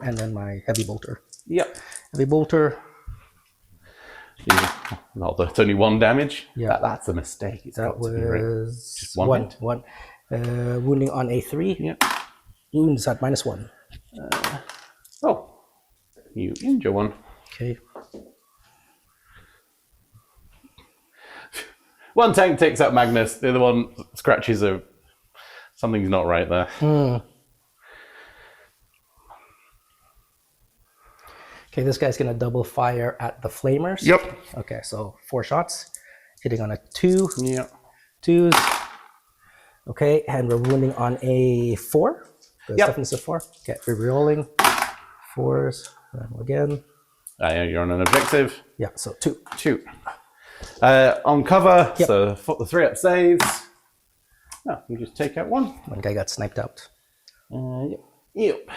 And then my heavy bolter. Yep. Heavy bolter. Although it's only 1 damage. Yeah. That's a mistake. That was just one. One. Wounding on A3. Yep. Wounds at -1. Oh, you injure one. Okay. One tank takes out Magnus, the other one scratches a... Something's not right there. Okay, this guy's gonna double fire at the flamers. Yep. Okay, so 4 shots, hitting on a 2. Yep. 2s. Okay, and we're wounding on a 4. The toughness of 4. Okay, we're rolling 4s. And again. You're on an objective. Yeah, so 2. 2. On cover, so the 3-up saves. Oh, you just take out 1. One guy got sniped out. Yep.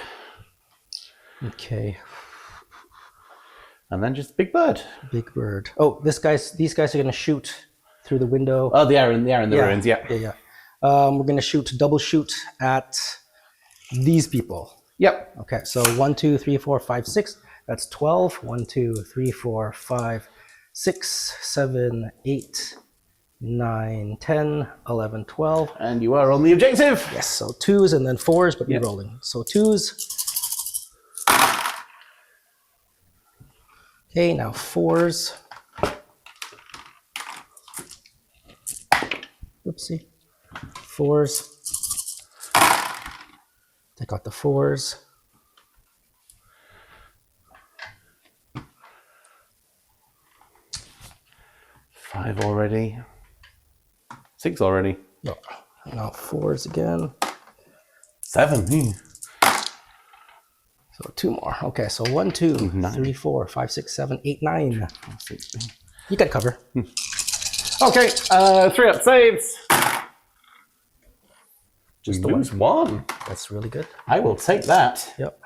Okay. And then just Big Bird. Big Bird. Oh, these guys are gonna shoot through the window. Oh, they are in the ruins, yeah. Yeah. We're gonna double shoot at these people. Yep. Okay, so 1, 2, 3, 4, 5, 6. That's 12. 1, 2, 3, 4, 5, 6, 7, 8, 9, 10, 11, 12. And you are on the objective. Yes, so 2s and then 4s, but we're rolling. So 2s. Okay, now 4s. Oopsie. 4s. Take out the 4s. 5 already. 6 already. No. Now 4s again. 7. So 2 more. Okay, so 1, 2, 3, 4, 5, 6, 7, 8, 9. You got cover. Okay, 3-up saves. Just We lose 1. That's really good. I will take that. Yep.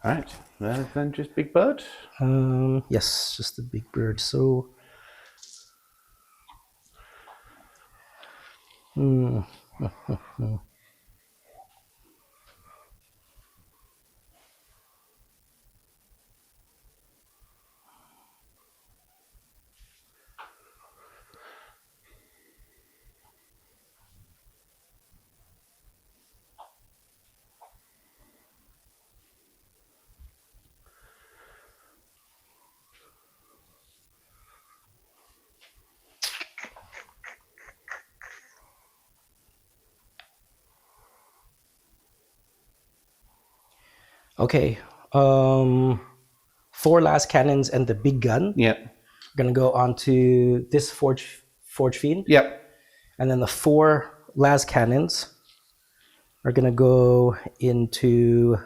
All right, then just Big Bird. Yes, just the Big Bird. So. Okay, 4 last cannons and the big gun. Yep. Gonna go onto this forge fiend. Yep. And then the 4 last cannons are gonna go into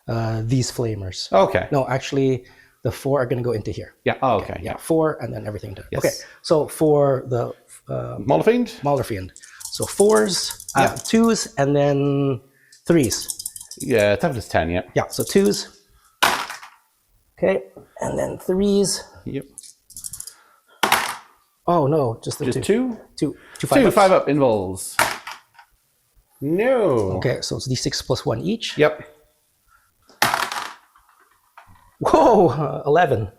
these flamers. Okay. No, actually, the 4 are gonna go into here. Yeah. Oh, okay. Yeah, 4 and then everything. Yes. Okay, so for the Mauler Fiend. Mauler Fiend, so 4s, 2s, and then 3s. Yeah, toughness 10. Yeah. Yeah, so 2s. Okay, and then 3s. Yep. Oh no, just the Just 2. 2. 2 2 5 5-up involves. No. Okay, so it's d6 plus 1 each. Yep. Whoa, 11.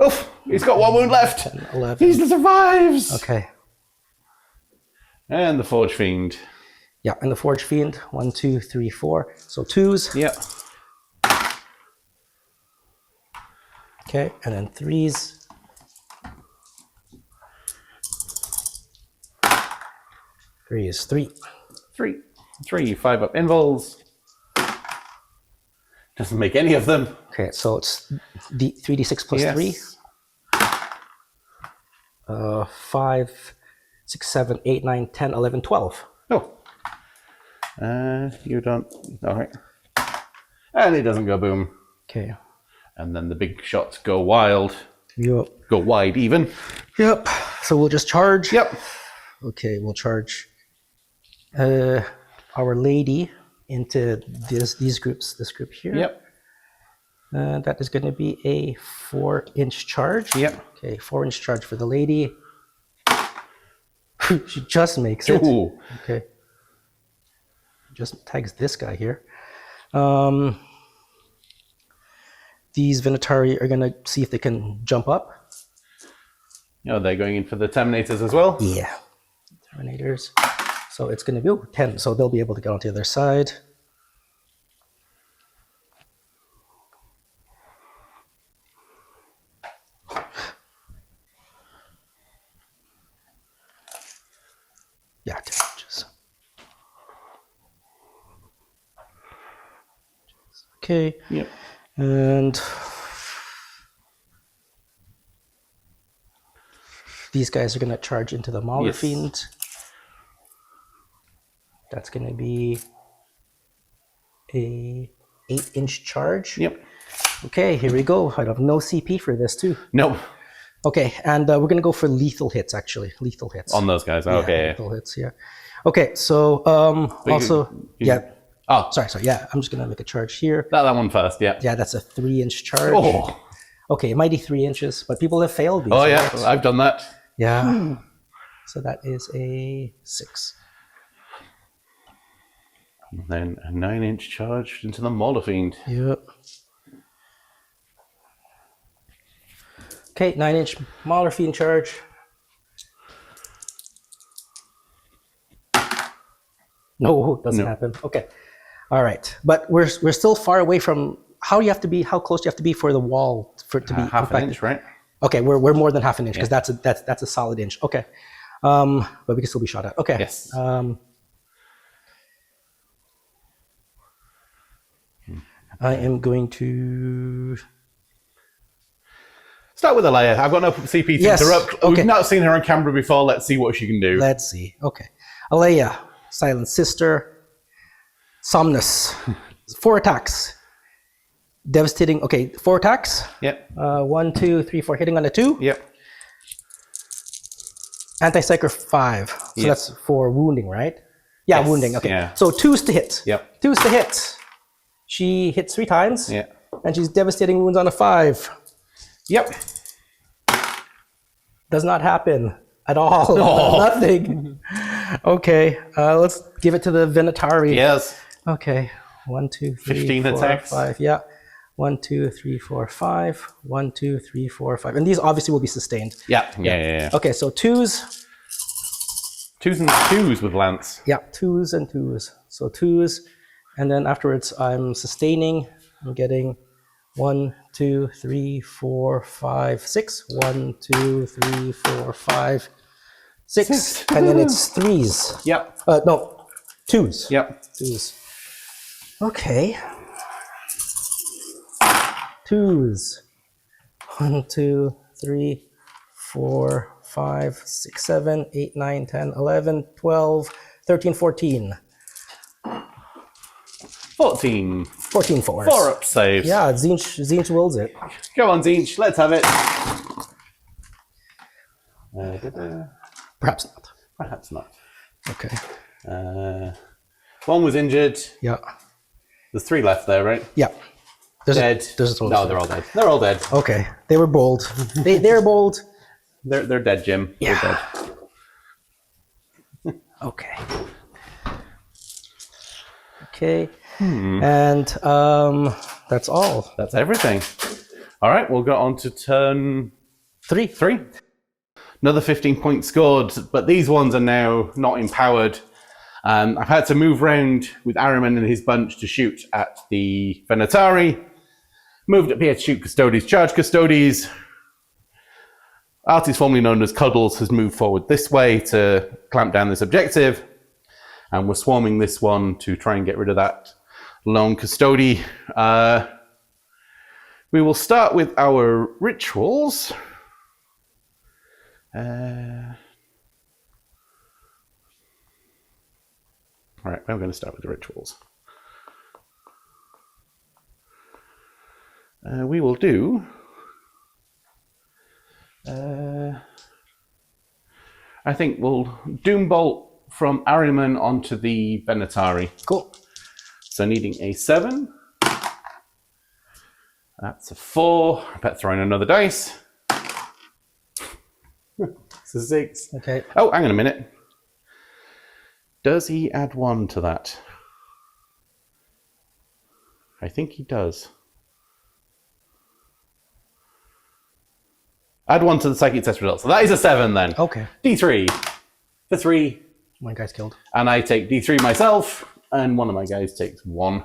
Oof! He's got 1 wound left. 10, 11. He survives. Okay. And the Forge Fiend. Yeah, and the Forge Fiend, 1, 2, 3, 4. So 2s. Yep. Okay, and then 3s. 3 is 3. 3 5-up invols. Doesn't make any of them. Okay, so it's 3d6 plus 3. 5, 6, 7, 8, 9, 10, 11, 12. Oh. You don't. All right. And it doesn't go boom. Okay. And then the big shots go wild. Yep. Go wide even. Yep. So we'll just charge. Yep. Okay, we'll charge Our Lady into these groups. This group here. Yep. That is going to be a 4-inch charge. Yep. Okay, 4-inch charge for the lady. She just makes it. Ooh. Okay. Just tags this guy here. these Venatari are gonna see if they can jump up. Oh, they're going in for the Terminators as well? Yeah, Terminators. So it's gonna be 10, so they'll be able to get onto the other side. Yeah, 10 inches. Okay. Yep. And these guys are going to charge into the Mauler Yes. Fiend. That's going to be a 8-inch charge. Yep. Okay, here we go. I have no CP for this too. No. Okay, and we're going to go for lethal hits, actually. Lethal hits. On those guys. Okay. Yeah, lethal hits, yeah. Okay, so also, yeah. Oh, Sorry, yeah. I'm just going to make a charge here. that one first, yeah. Yeah, that's a 3-inch charge. Oh. Okay, it might be 3 inches, but people have failed these. Oh, yeah. Right? I've done that. Yeah. So that is a 6. And then a 9-inch charge into the Mauler Fiend. Yep. Okay, 9-inch Mauler Fiend charge. No, doesn't happen. Okay. All right. But we're still far away from how close do you have to be for the wall for it to be half impacted? an inch, right? Okay, we're more than half an inch because that's a solid inch. Okay. But we can still be shot at. Okay. Yes. I am going to start with Alea. I've got no CP to interrupt. Okay. We've not seen her on camera before. Let's see what she can do. Let's see. Okay. Alea, Silent Sister, Somnus. 4 attacks. Devastating. Okay, 4 attacks. Yep. 1, 2, 3, 4. Hitting on a 2. Yep. Anti-Psyker 5. So that's for wounding, right? Yeah, Yes, wounding. Okay. yeah. So 2s to hit. Yep. 2s to hit. She hits 3 times. Yeah. And she's devastating wounds on a 5. Yep. Does not happen at all. Oh. Nothing. Okay. Let's give it to the Venatari. Yes. Okay. 1, 2, 3, 15 4, attacks. 5. Yeah. 1, 2, 3, 4, 5. 1, 2, 3, 4, 5. And these obviously will be sustained. Yeah. Okay, so 2s. 2s and 2s with Lance. Yeah, 2s and 2s. So 2s. And then afterwards, I'm sustaining. I'm getting 1, 2, 3, 4, 5, 6. 1, 2, 3, 4, 5, 6. And then it's 3s. Yep. No, 2s. Yep. 2s. Okay. 2s. 1, 2, 3, 4, 5, 6, 7, 8, 9, 10, 11, 12, 13, 14. 14. 14 fours. 4 up saves. Yeah, Zinch wills it. Go on, Zinch. Let's have it. Perhaps not. Perhaps not. Okay. 1 was injured. Yeah. There's 3 left there, right? Yeah. Dead. There's a total. No, they're all dead. They're all dead. Okay. They were bold. They're bold. They're dead, Jim. Yeah. They're dead. Okay. Okay. And that's all. That's everything. All right, we'll go on to turn 3. Another 15 points scored, but these ones are now not empowered. I've had to move around with Araman and his bunch to shoot at the Venatari. Moved up here to shoot Custodes, charge Custodes. Artist formerly known as Cuddles has moved forward this way to clamp down this objective. And we're swarming this one to try and get rid of that lone Custode. We will start with our rituals. All right, we're going to start with the rituals. We will do... I think we'll Doombolt from Ahriman onto the Venatari. Cool. So needing a 7. That's a 4. I bet throwing another dice. It's a 6. Okay. Oh, hang on a minute. Does he add 1 to that? I think he does. Add 1 to the psychic test result. So that is a 7 then. Okay. D3 for 3. One guy's killed. And I take D3 myself, and one of my guys takes 1.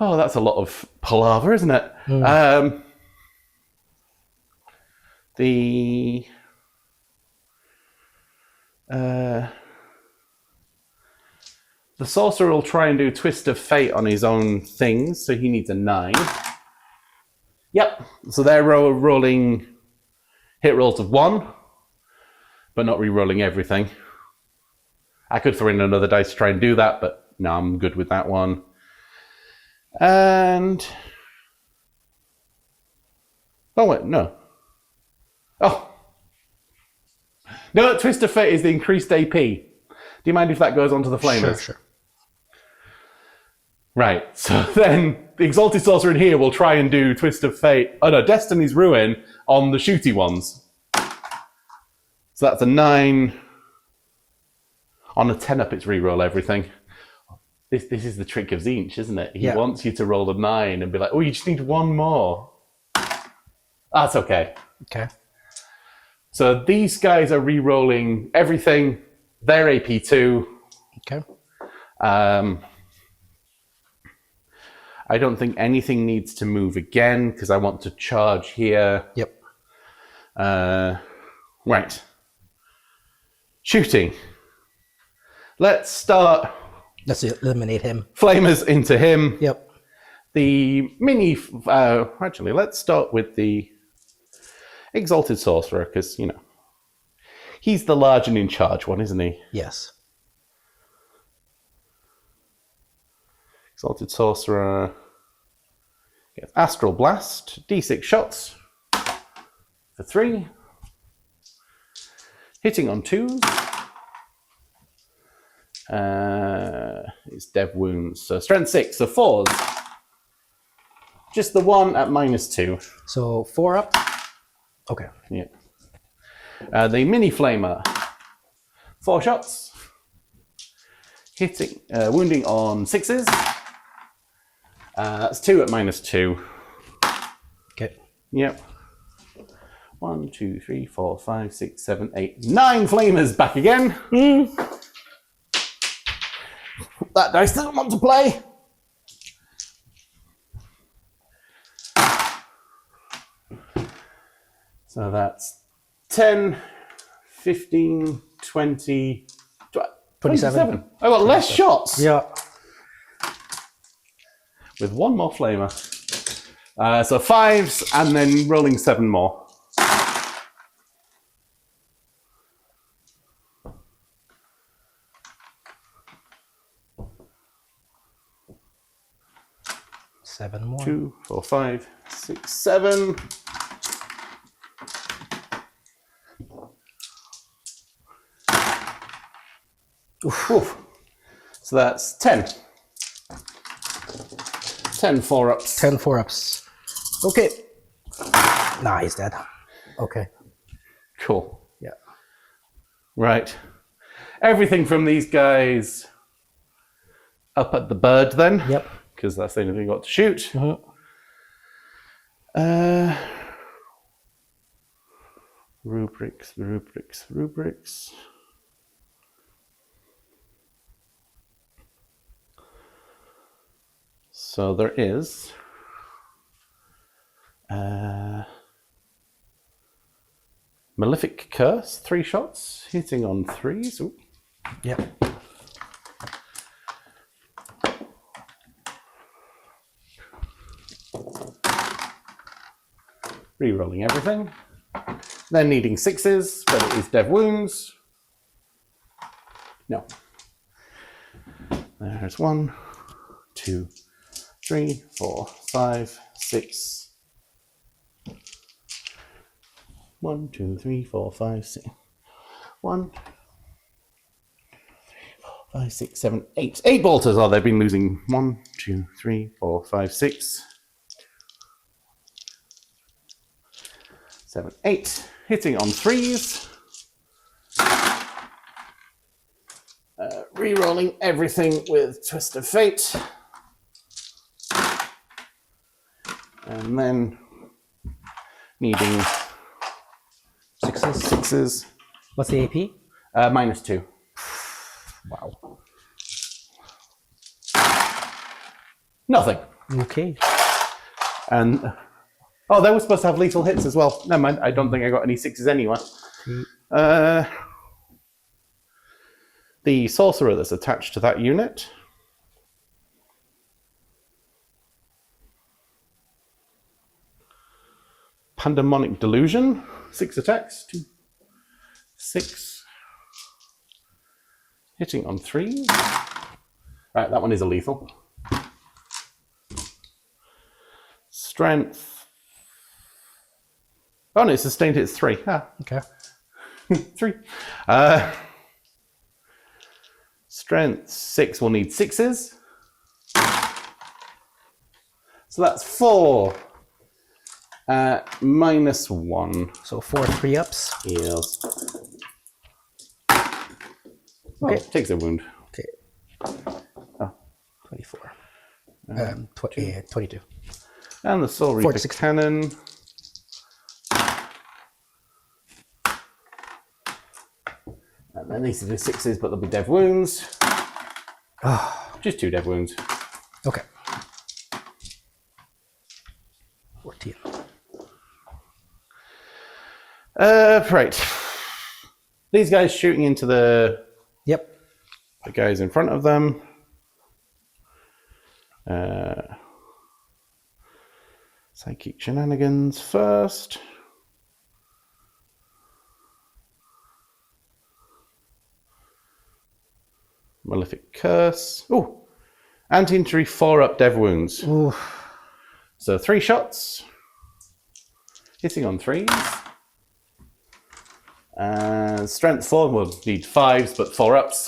Oh, that's a lot of palaver, isn't it? The sorcerer will try and do Twist of Fate on his own things, so he needs a 9. Yep, so they're rolling hit rolls of 1, but not re-rolling everything. I could throw in another dice to try and do that, but no, I'm good with that one. And... oh, wait, no. Oh. No, Twist of Fate is the increased AP. Do you mind if that goes on to the Flamers? Sure. Right, so then the Exalted Sorcerer in here will try and do Twist of Fate, oh no, Destiny's Ruin on the shooty ones. So that's a 9. On a 10 up, it's re-roll everything. This is the trick of Tzeentch, isn't it? He wants you to roll a 9 and be like, oh, you just need 1 more. That's okay. Okay. So these guys are re-rolling everything. They're AP2. Okay. I don't think anything needs to move again because I want to charge here. Yep. Right. Shooting. Let's start. Let's eliminate him. Flamers into him. Yep. The mini. Actually, let's start with the Exalted Sorcerer because, you know, he's the large and in charge one, isn't he? Yes. Exalted Sorcerer gets Astral Blast, D6 shots for 3. Hitting on 2s. It's Dev Wounds, so Strength 6, so 4s. Just the 1 at -2. So 4 up. Okay. Yeah. The Mini Flamer, 4 shots. Hitting, wounding on 6s. That's 2 at -2. Okay. Yep. 1, 2, 3, 4, 5, 6, 7, 8, 9 Flamers back again. That dice doesn't want to play. So that's 10, 15, 20, 27. I got less shots. Yeah. With 1 more Flamer. So 5s and then rolling 7 more. Seven more. 2, 4, 5, 6, 7. Oof. So that's 10. 10 4-ups. 10 4-ups. Okay. Nah, he's dead. Okay. Cool. Yeah. Right. Everything from these guys up at the bird then. Yep. Because that's the only thing we got to shoot. Rubrics. So there is Malefic Curse, 3 shots, hitting on 3s. Ooh. Yep. Re-rolling everything. Then needing 6s, but it is Dev Wounds. No. There's 1, 2, 3, 4, 5, 6. 1, 2, 3, 4, 5, 6. 1, 2, 3, 4, 5, 6, 7, 8. 8 bolters. Oh, they've been losing. 1, 2, 3, 4, 5, 6. 7, 8. Hitting on 3s. Re-rolling everything with Twist of Fate. And then needing sixes. What's the AP? -2. Wow. Nothing. Okay. And oh, they were supposed to have lethal hits as well. Never mind. I don't think I got any 6s anyway. The sorcerer that's attached to that unit. Pandemonic Delusion. 6 attacks. 2, 6. Hitting on 3. Right, that one is a lethal. Strength. Oh no, it's sustained hits 3. Ah. Okay. 3. Strength 6 will need 6s. So that's 4. -1. So 4 3-ups. Yes. Okay. Oh, takes a wound. Okay. Oh. 24. 22. And the Soul Reaper 60. Cannon. And then these are the 6s, but they'll be dev wounds. Just 2 dev wounds. Okay. 14. Right. These guys shooting into the guys in front of them. Psychic Shenanigans first. Malefic Curse. Oh, anti-injury 4-up dev wounds. Ooh. So 3 shots. Hitting on 3s. And strength 4 will need 5s, but 4-ups.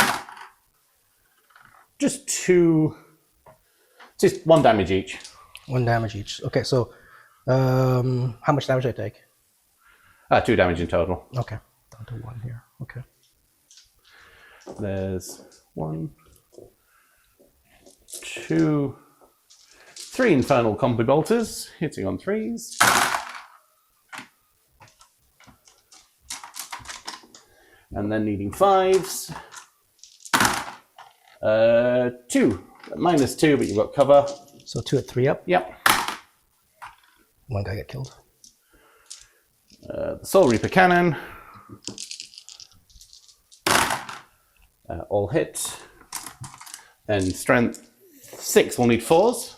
Just 2. Just 1 damage each. 1 damage each. Okay, so how much damage do I take? 2 damage in total. Okay, down to 1 here. Okay. There's 1, 2, 3 infernal combi bolters hitting on 3s. And then needing 5s. 2. -2, but you've got cover. So 2 at 3-up. Yep. 1 guy got killed. The Soul Reaper Cannon. All hit. Then strength 6 will need 4s.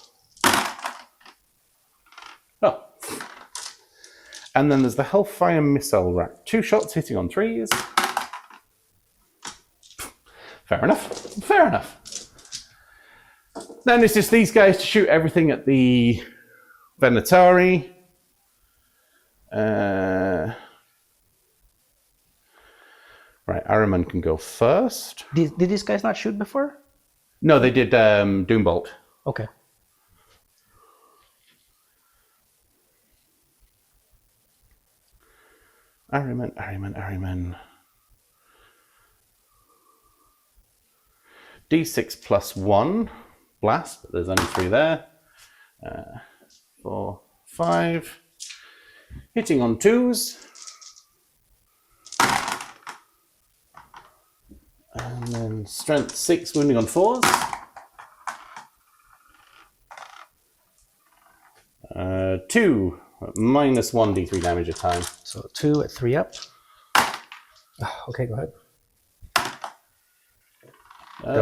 Oh. And then there's the Hellfire Missile Rack. 2 shots hitting on 3s. Fair enough. Fair enough. Then it's just these guys to shoot everything at the Venatari. Right, Araman can go first. Did these guys not shoot before? No, they did Doombolt. Okay. Ahriman. D6 +1 blast, but there's only 3 there. 4, 5. Hitting on 2s. And then strength 6, wounding on 4s. 2, -1 D3 damage a time. So 2 at 3-up. Okay, go ahead.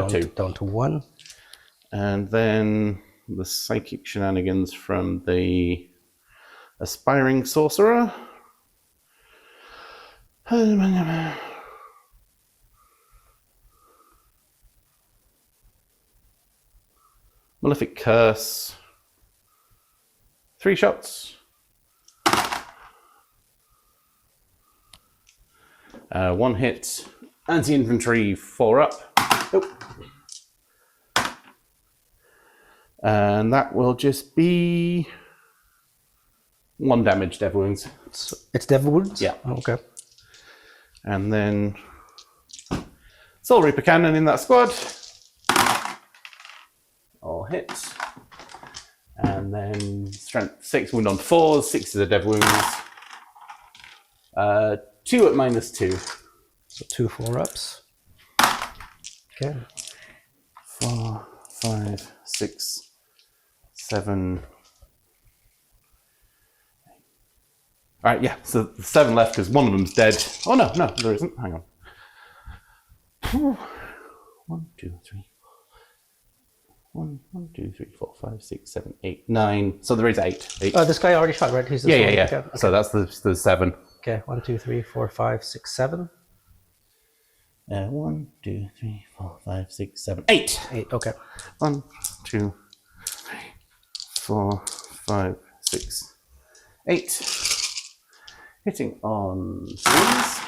2. Down to 1. And then the Psychic Shenanigans from the Aspiring Sorcerer. Malefic Curse. 3 shots. 1 hit. Anti-infantry 4-up. Oh. And that will just be 1 damage, dev wounds. So it's Devil Wounds? Yeah. Okay. And then Soul Reaper Cannon in that squad. All hit. And then strength Strength 6, wound on 4s, 6 is a dead wounds. 2 at -2. So 2 4-ups. Okay. 4, 5, 6, 7. All right, yeah. So 7 left because one of them's dead. Oh no, there isn't. Hang on. 1, 2, 3. 1, 2, 3, 4, 5, 6, 7, 8, 9. So there is 8. Oh, this guy already shot, right? He's Yeah. Okay. So that's the 7. Okay, 1, 2, 3, 4, 5, 6, 7. 1, 2, 3, 4, 5, 6, 7, 8. 8. Okay. 1, 2, 3, 4, 5, 6, 8. Hitting on 3s.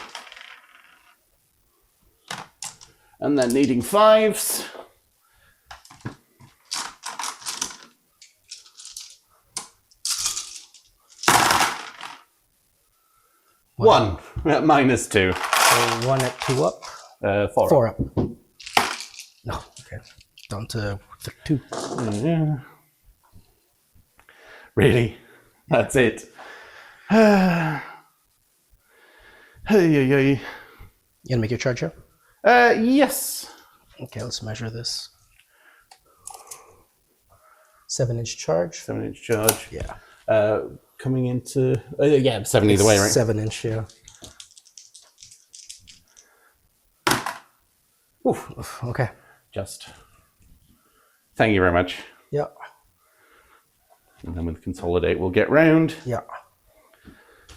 And then needing 5s. One at -2. So 1 at 2 up. 4. 4 up. No. Okay. Down to 2. Yeah. Really? That's it. Hey. You gonna make your charge here? Yes. Okay, let's measure this. 7-inch charge. 7-inch charge. Yeah. Coming into 7 either way, right? 7-inch, yeah. Oof. Okay. Just. Thank you very much. Yeah. And then with consolidate, we'll get round. Yeah.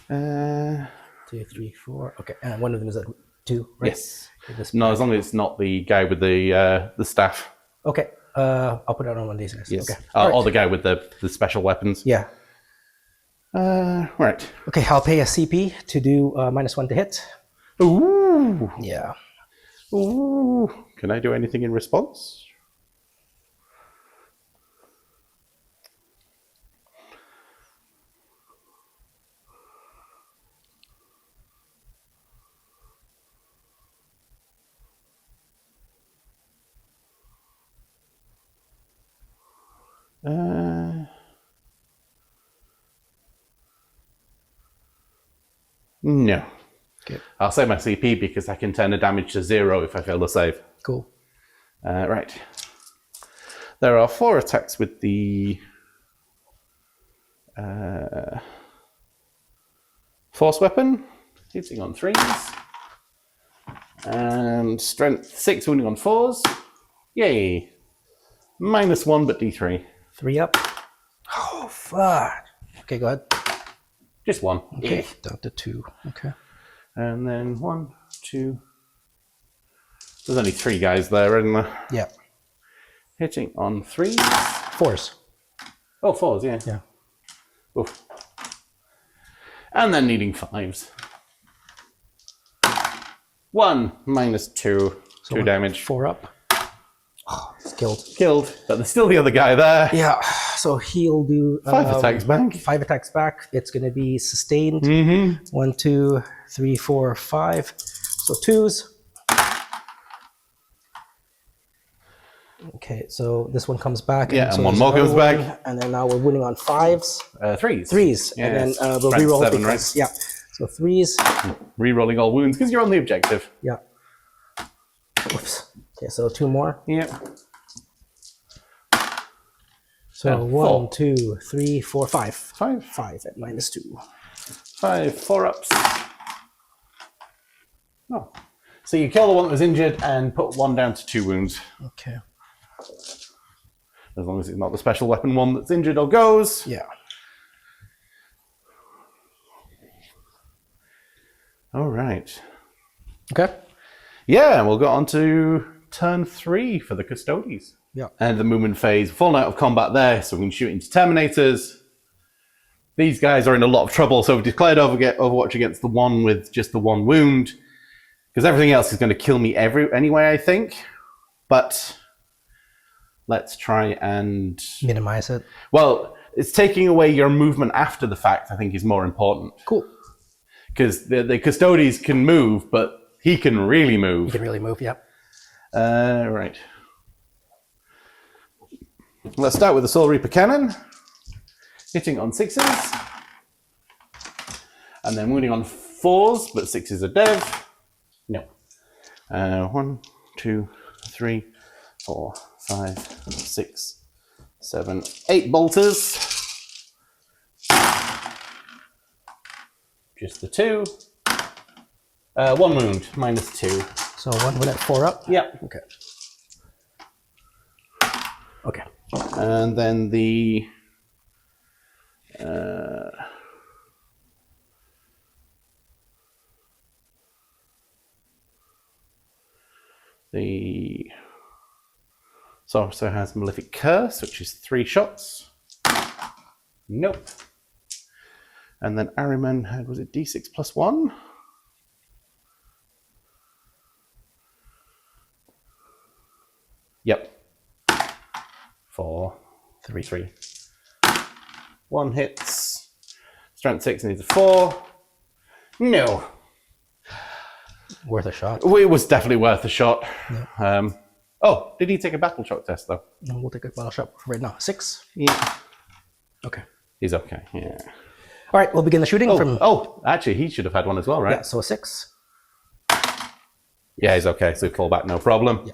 2, 3, 4. Okay, and one of them is at 2, right? Yes. No, as long as it's not the guy with the staff. Okay. I'll put it on one of these guys. Yes. Okay. Or the guy with the special weapons. Yeah. Right. Okay, I'll pay a CP to do -1 to hit. Ooh. Yeah. Ooh. Can I do anything in response? No. Okay. I'll save my CP because I can turn the damage to 0 if I fail to save. Cool. Right. There are 4 attacks with the force weapon, hitting on 3s, and strength 6, wounding on 4s. Yay! -1, but D3. 3 up. Oh, fuck. Okay, go ahead. Just 1. Okay, down to 2. Okay. And then 1, 2. There's only 3 guys there, isn't there? Yeah. Hitting on 3s. 4s. Oh, 4s, yeah. Yeah. Oof. And then needing 5s. 1, -2, So 2 damage. 4 up. Oh, it's killed. Killed, but there's still the other guy there. Yeah. So he'll do 5 attacks back. 5 attacks back. It's going to be sustained. Mm-hmm. 1, 2, 3, 4, 5. So 2s. Okay, so this one comes back. Yeah, and so one there's more goes another back. one, and then now we're winning on 5s. 3s. 3s. Yeah, and then we'll strength reroll 7, because, right? yeah. So 3s. Rerolling all wounds because you're on the objective. Yeah. Oops. Okay, so 2 more. Yep. So 1, 2, 3, 4, 5. 5. 5 at -2. 5 4-ups. Oh. So you kill the one that was injured and put 1 down to 2 wounds. Okay. As long as it's not the special weapon one that's injured or goes. Yeah. All right. Okay. Yeah, and we'll go on to turn 3 for the Custodes. Yeah. And the movement phase. Fallen out of combat there, so we can shoot into Terminators. These guys are in a lot of trouble, so we've declared Overwatch against the one with just the 1 wound. Because everything else is going to kill me anyway, I think. But let's try and... Minimize it. Well, it's taking away your movement after the fact, I think, is more important. Cool. Because the Custodes can move, but he can really move. You can really move, yeah. Right. Let's start with the Soul Reaper Cannon. Hitting on 6s. And then wounding on 4s, but 6s are dev. No. 1, 2, 3, 4, 5, 6, 7, 8 bolters. Just the 2. 1 wound, -2. So 1 wound at 4 up? Yeah. Okay. Okay. And then the sorcerer has Malefic Curse, which is 3 shots. Nope. And then Ahriman had, was it D6 +1? Yep. 4, 3. 1 hits. Strength 6 needs a 4. No. Worth a shot. It was definitely worth a shot. Yeah. Oh, did he take a battle shock test though? No, we'll take a battle shot right now. 6? Yeah. Okay. He's okay, yeah. All right, we'll begin the shooting from... Oh, actually, he should have had one as well, right? Yeah, so a 6. Yeah, he's okay, so fall back, no problem. Yeah.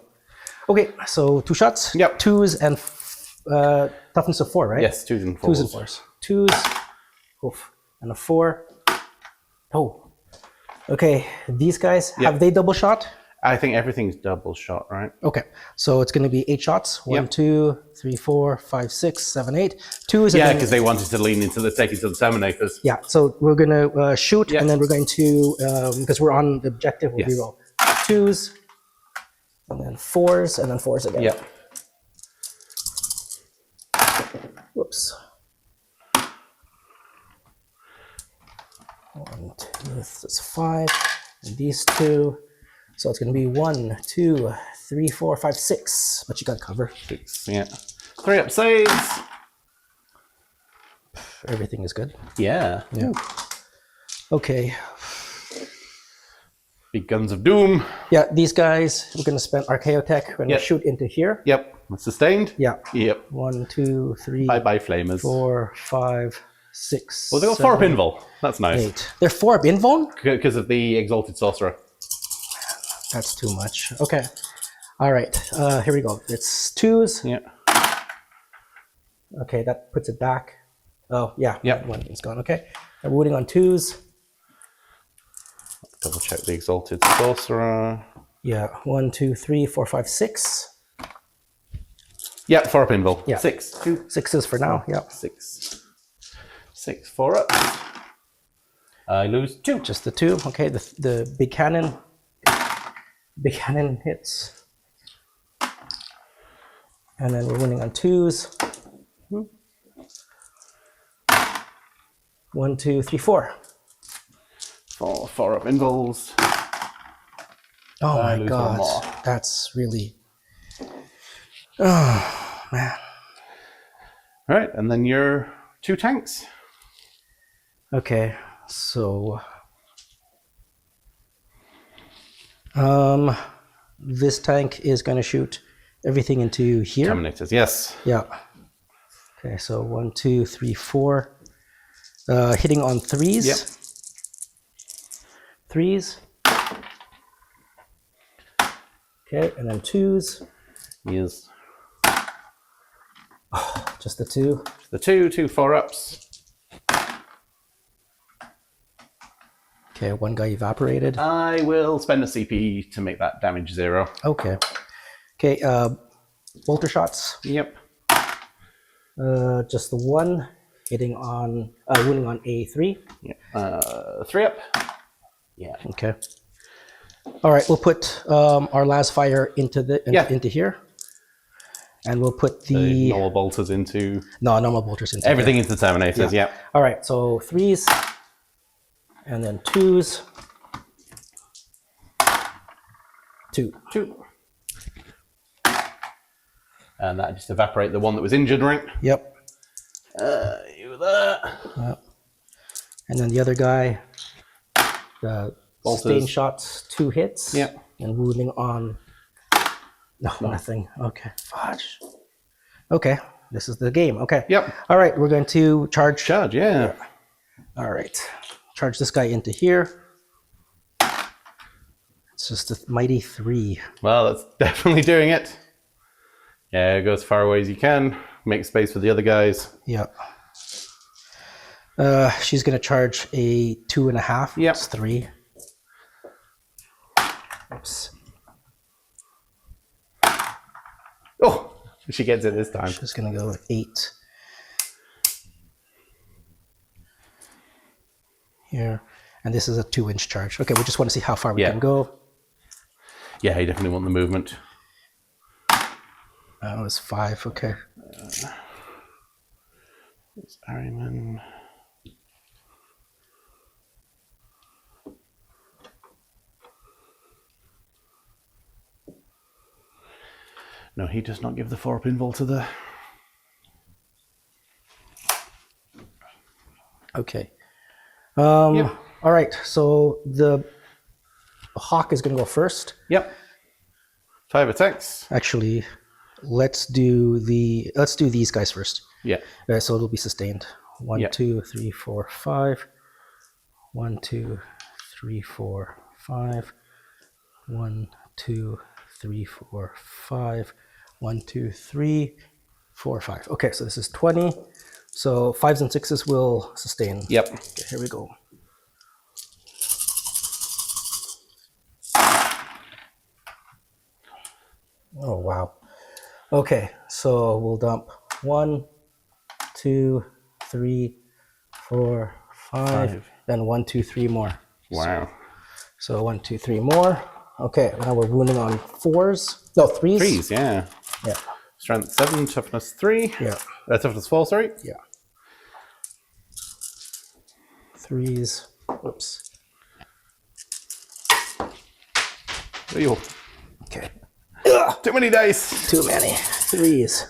Okay, so 2 shots. Yep. 2s and toughness of 4, right? Yes, 2s and 4s. 2s and 4s. 2s, oof, and a 4. Oh. Okay, these guys, have they double shot? I think everything's double shot, right? Okay, so it's going to be 8 shots. 1, 2, 3, 4, 5, 6, 7, 8. 2s. Yeah, because they wanted to lean into the take into the Terminators. Yeah, so we're going to shoot, and then we're going to, because we're on the objective, we'll reroll 2s, and then 4s, and then 4s again. Yeah. Whoops. 1, 2, that's 5, and these 2. So it's going to be 1, 2, 3, 4, 5, 6. But you got cover. 6, yeah. 3 up saves. Everything is good. Yeah. Yeah. Okay. Big Guns of Doom. Yeah, these guys, we're going to spend Archaeotech. We're going to shoot into here. Yep. Sustained. Yeah. Yep. 1, 2, 3. Bye-bye, Flamers. 4, 5, 6. Well, they got 4 up invul. That's nice. 8. They're 4 up invul? Because of the Exalted Sorcerer. That's too much. Okay. All right. Here we go. It's 2s. Yeah. Okay, that puts it back. Oh, yeah. Yep. 1 is gone. Okay. I'm rooting on 2s. Double check the Exalted Sorcerer. Yeah. 1, 2, 3, 4, 5, 6. Yeah, 4 up invul. Yeah. 6. 2. 6s for now. Yeah. 6. 6, 4 up. I lose 2. Just the 2. Okay. The big cannon. Big cannon hits. And then we're winning on 2s. 1, 2, 3, 4. 4 up invuls. Oh my lose god. 1 more. That's really... Oh, man. All right, and then your 2 tanks. Okay, so... this tank is going to shoot everything into here. Terminators, yes. Yeah. Okay, so 1, 2, 3, 4. Hitting on 3s. Yep. 3s. Okay, and then 2s. Yes. Just the 2. The 2 4 ups. Okay, 1 guy evaporated. I will spend a CP to make that damage 0. Okay. Okay, bolter shots. Yep. Just the 1 hitting on, winning on A3. Yeah. 3 up. Yeah. Okay. All right, we'll put our last fire into into here, and we'll put the normal bolters into normal bolters into everything there. into the Terminators. Yeah. All right, so 3s, and then 2s. 2. And that just evaporate the one that was injured, right? Yep. You there. Yep. And then the other guy, the sustained shots, 2 hits. Yep. And wounding on. No, nothing. Okay. Fudge. Okay. This is the game. Okay. Yep. All right. We're going to charge. Charge, yeah. All right. Charge this guy into here. It's just a mighty 3. Well, that's definitely doing it. Yeah, go as far away as you can. Make space for the other guys. Yeah. She's going to charge a 2.5. Yep. It's 3. Oops. Oh, she gets it this time. She's going to go 8. Here. And this is a 2-inch charge. Okay, we just want to see how far we can go. Yeah, you definitely want the movement. Oh, it's 5. Okay. It's Ariman. No, he does not give the 4 pinball to the... Okay. All right, so the hawk is going to go first. Yep. 5 attacks. Actually, let's do these guys first. Yeah. So it'll be sustained. 1, 2, 3, 4, 5. 1, 2, 3, 4, 5. 1, 2, 3, 4, 5. 1, 2, 3, 4, 5. Okay, so this is 20. So 5s and 6s will sustain. Yep. Okay, here we go. Oh, wow. Okay, so we'll dump 1, 2, 3, 4, 5, then 1, 2, 3 more. Wow. So 1, 2, 3 more. Okay, now we're wounding on 4s. No, 3s. 3s, yeah. Yeah. Strength 7, toughness 3. Yeah. Toughness 4, sorry. Yeah. 3s. Oops. Ew. Okay. Too many dice. Too many. 3s.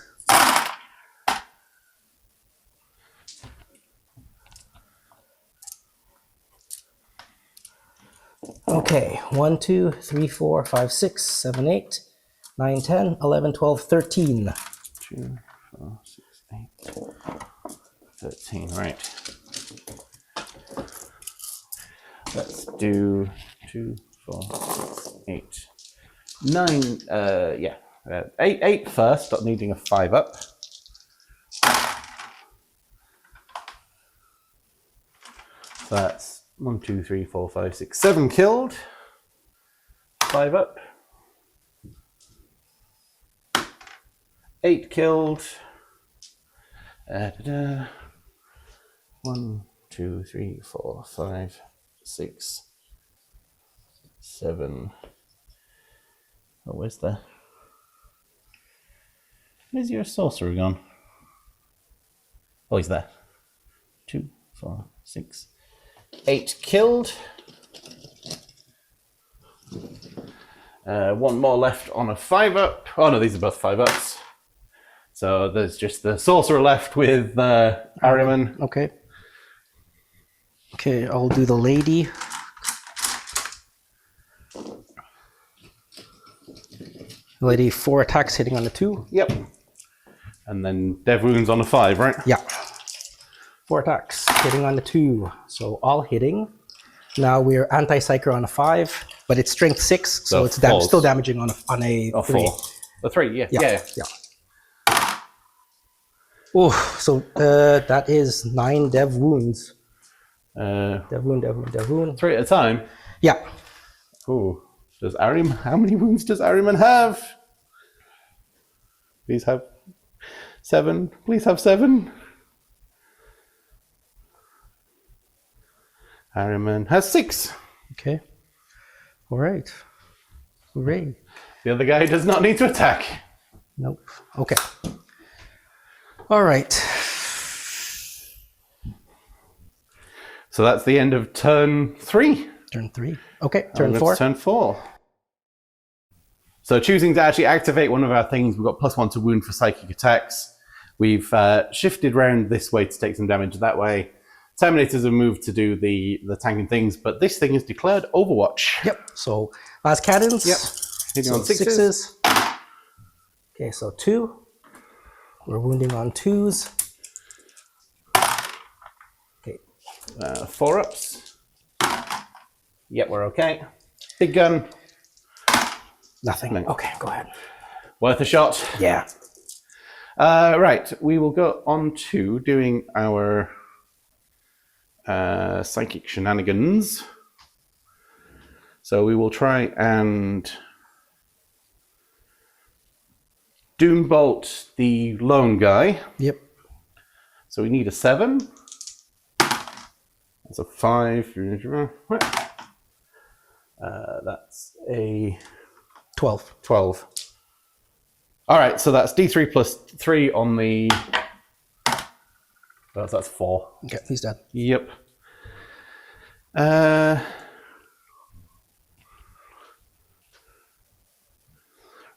Okay. 1, 2, 3, 4, 5, 6, 7, 8, 9, 10, 11, 12, 13. 2, 4, 6, 8, 13. Right. Let's do 2, 4, 6, 8, 9. Yeah. 8 first, not needing a 5 up. So that's 1, 2, 3, 4, 5, 6, 7 killed. 5 up. 8 killed. 1, 2, 3, 4, 5, 6, 7. Oh, where's your sorcerer gone? Oh, he's there. 2, 4, 6, 8 killed. 1 more left on a 5 up. Oh no, these are both 5 ups. So there's just the sorcerer left with Ahriman. Okay. Okay, I'll do the lady. Lady, 4 attacks hitting on the 2. Yep. And then dev wounds on a 5, right? Yeah. 4 attacks hitting on the 2. So all hitting. Now we're anti-psyker on a 5, but it's strength 6, so it's still damaging on a 3. 4. A 3, yeah. Yeah. Oh, so that is 9 dev wounds. Dev wound. 3 at a time? Yeah. Ooh. How many wounds does Ahriman have? Please have 7. Please have 7. Ahriman has 6. Okay. All right. Hooray. The other guy does not need to attack. Nope. Okay. All right. So that's the end of turn 3. Turn 3. Okay. Turn 4. Turn 4. So choosing to actually activate one of our things, we've got +1 to wound for psychic attacks. We've shifted round this way to take some damage that way. Terminators have moved to do the tanking things, but this thing is declared Overwatch. Yep. So last cannons. Yep. Hitting on 6s. Okay, so 2. We're wounding on 2s. Okay. 4 ups. Yep, we're okay. Big gun. Nothing. No. Okay, go ahead. Worth a shot. Yeah. Right, we will go on to doing our psychic shenanigans. So we will try and Doombolt the lone guy. Yep. So we need a 7. That's a 5. That's a 12. 12. All right, so that's D3 plus 3 on the... Oh, that's 4. Okay, he's dead. Yep.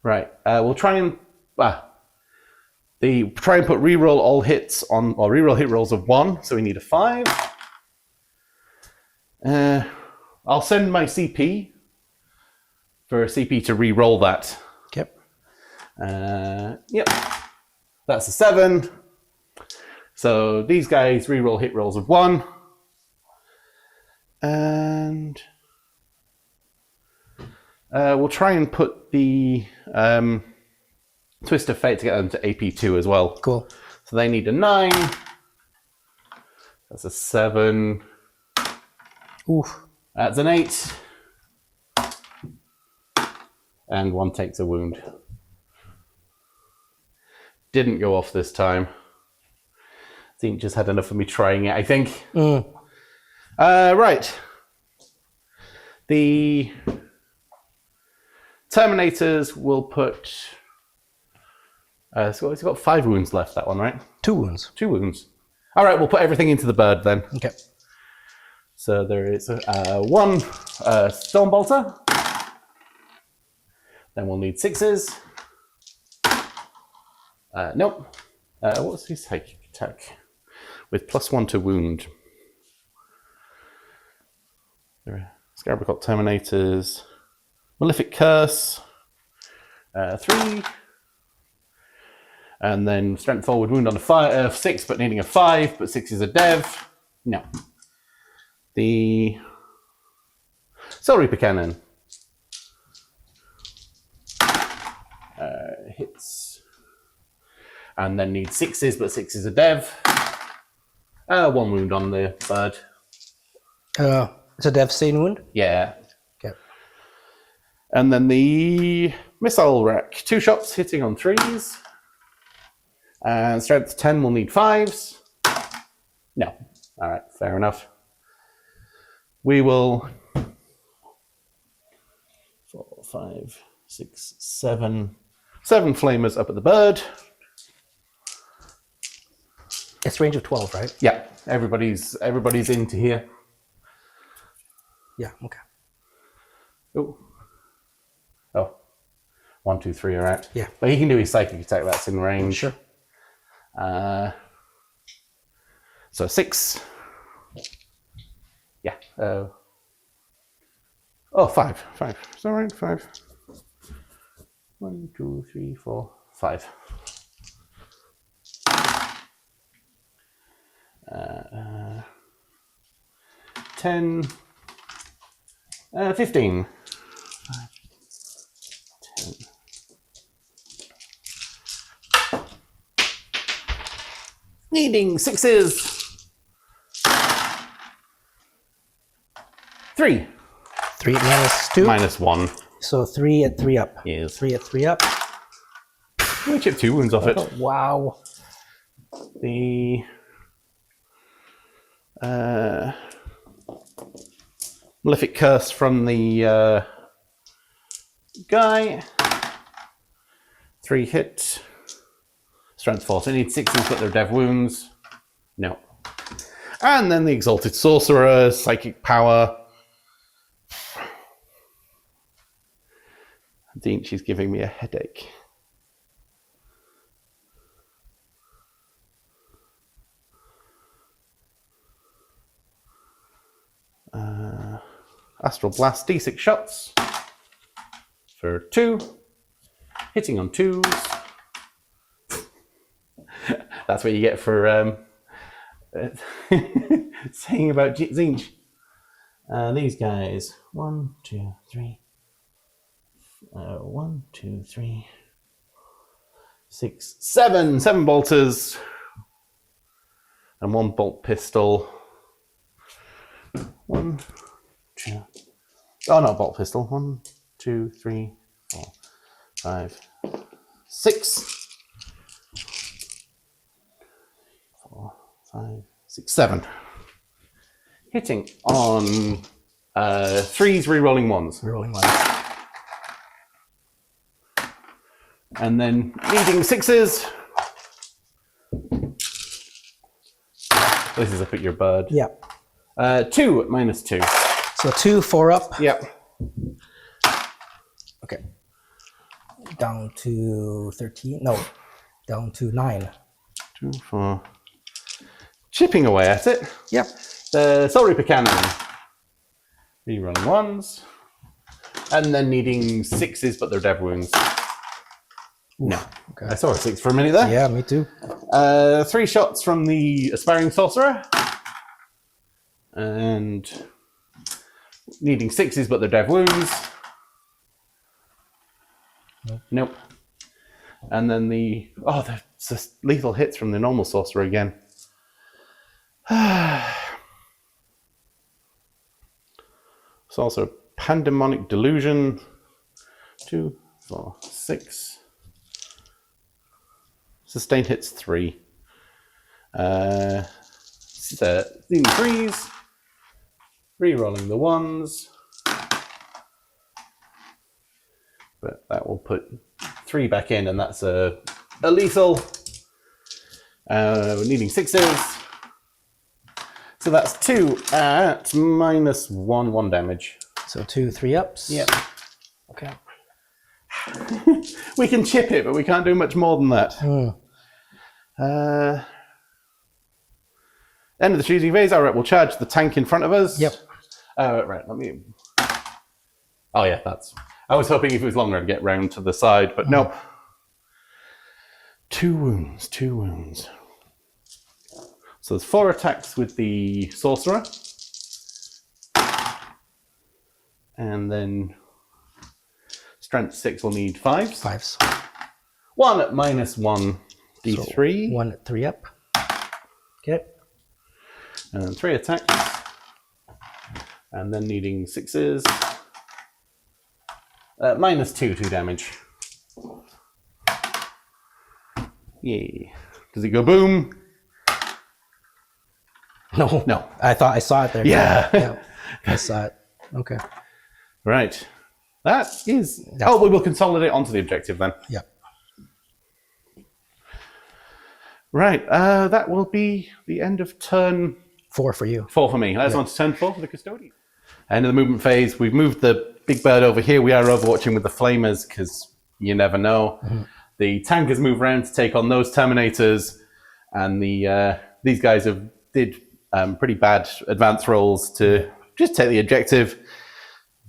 Right, we'll try and... try and put reroll all hits on... Or reroll hit rolls of 1, so we need a 5. I'll send my CP for CP to re-roll that. Yep. Yep. That's a 7. So these guys re-roll hit rolls of 1. And we'll try and put the Twist of Fate to get them to AP2 as well. Cool. So they need a 9. That's a 7. Oof. That's an 8. And 1 takes a wound. Didn't go off this time. I think just had enough of me trying it, I think. Right. The Terminators will put... so it's got 5 wounds left, that one, right? 2 wounds. 2 wounds. All right, we'll put everything into the bird then. Okay. So there is 1 Stormbolter. Then we'll need 6s. Nope. What's his psychic attack? With +1 to wound. Scarabocot Terminators. Malefic Curse. 3. And then strength forward wound on a 6, but needing a 5, but 6 is a dev. No. The Soul Reaper Cannon. Hits. And then needs 6s, but 6 is a dev. 1 wound on the bird. It's a dev sane wound? Yeah. Okay. And then the Missile Rack. 2 shots hitting on 3s. And strength 10 will need 5s. No. All right, fair enough. We will 4, 5, 6, 7. 7 flamers up at the bird. It's range of 12, right? Yeah, everybody's into here. Yeah, okay. Oh. 1, 2, 3 are out. Yeah. But he can do his psychic attack, that's in range. Sure. So 6. Yeah. 5. 5. Is that right? 5. 1, 2, 3, 4, 5. 10. 15. 5, 10. Needing 6s. 3. 3 minus 2? -1. So 3 at 3 up. Yes. 3 at 3 up. We chip 2 wounds off it. Oh, wow. The Malefic Curse from the guy. 3 hit. Strength 4. So it needs 6s, but they're dev wounds. No. And then the Exalted Sorcerer, Psychic Power. I think she's giving me a headache. Astral Blast, D6 shots for 2. Hitting on 2s. That's what you get for saying about Zinch. These guys. 1, 2, 3. 1, 2, 3. 6, 7. 7 bolters. And 1 bolt pistol. 1, 2. Oh, no, bolt pistol. 1, 2, 3, 4, 5, 6. 4, 5, 6, 7. Hitting on 3s, re-rolling 1s. Re-rolling 1s. And then needing 6s. This is up at your bird. Yep. 2 minus 2. So 2, 4 up. Yep. Okay. Down to 13. No, down to 9. 2, 4. Chipping away at it. Yep. The Soul Reaper Cannon. Rerolling 1s. And then needing 6s, but they're dev wounds. No. Okay. I saw a 6 for a minute there. Yeah, me too. 3 shots from the Aspiring Sorcerer. And needing 6s, but they're dev wounds. Nope. And then the just lethal hits from the normal sorcerer again. Sorcerer Pandemonic Delusion. 2, 4, 6. Sustained hits 3. Theme 3s. Rerolling the 1s. But that will put 3 back in, and that's a lethal. We're needing 6s. So that's 2 at minus 1 damage. So 2, 3 ups. Yep. Okay. We can chip it, but we can't do much more than that. End of the choosing phase. All right, we'll charge the tank in front of us. Yep. Right, let me... Oh, yeah, that's... I was hoping if it was longer I'd get round to the side, but nope. 2 wounds, 2 wounds. So there's 4 attacks with the Sorcerer. And then Strength 6 will need 5s. 5s. 1 at minus 1 d3. So 1 at 3 up. Okay. And then 3 attacks. And then needing 6s. Minus 2 damage. Yay. Does it go boom? No. No. I thought I saw it there. Yeah. I saw it. Okay. Right. That is... we will consolidate onto the objective then. Yep. Right. That will be the end of turn 4 for you. 4 for me. Let's on to turn 4 for the Custodian. End of the movement phase. We've moved the big bird over here. We are overwatching with the flamers because you never know. Mm-hmm. The tankers move around to take on those terminators, and these guys did pretty bad advance rolls to just take the objective,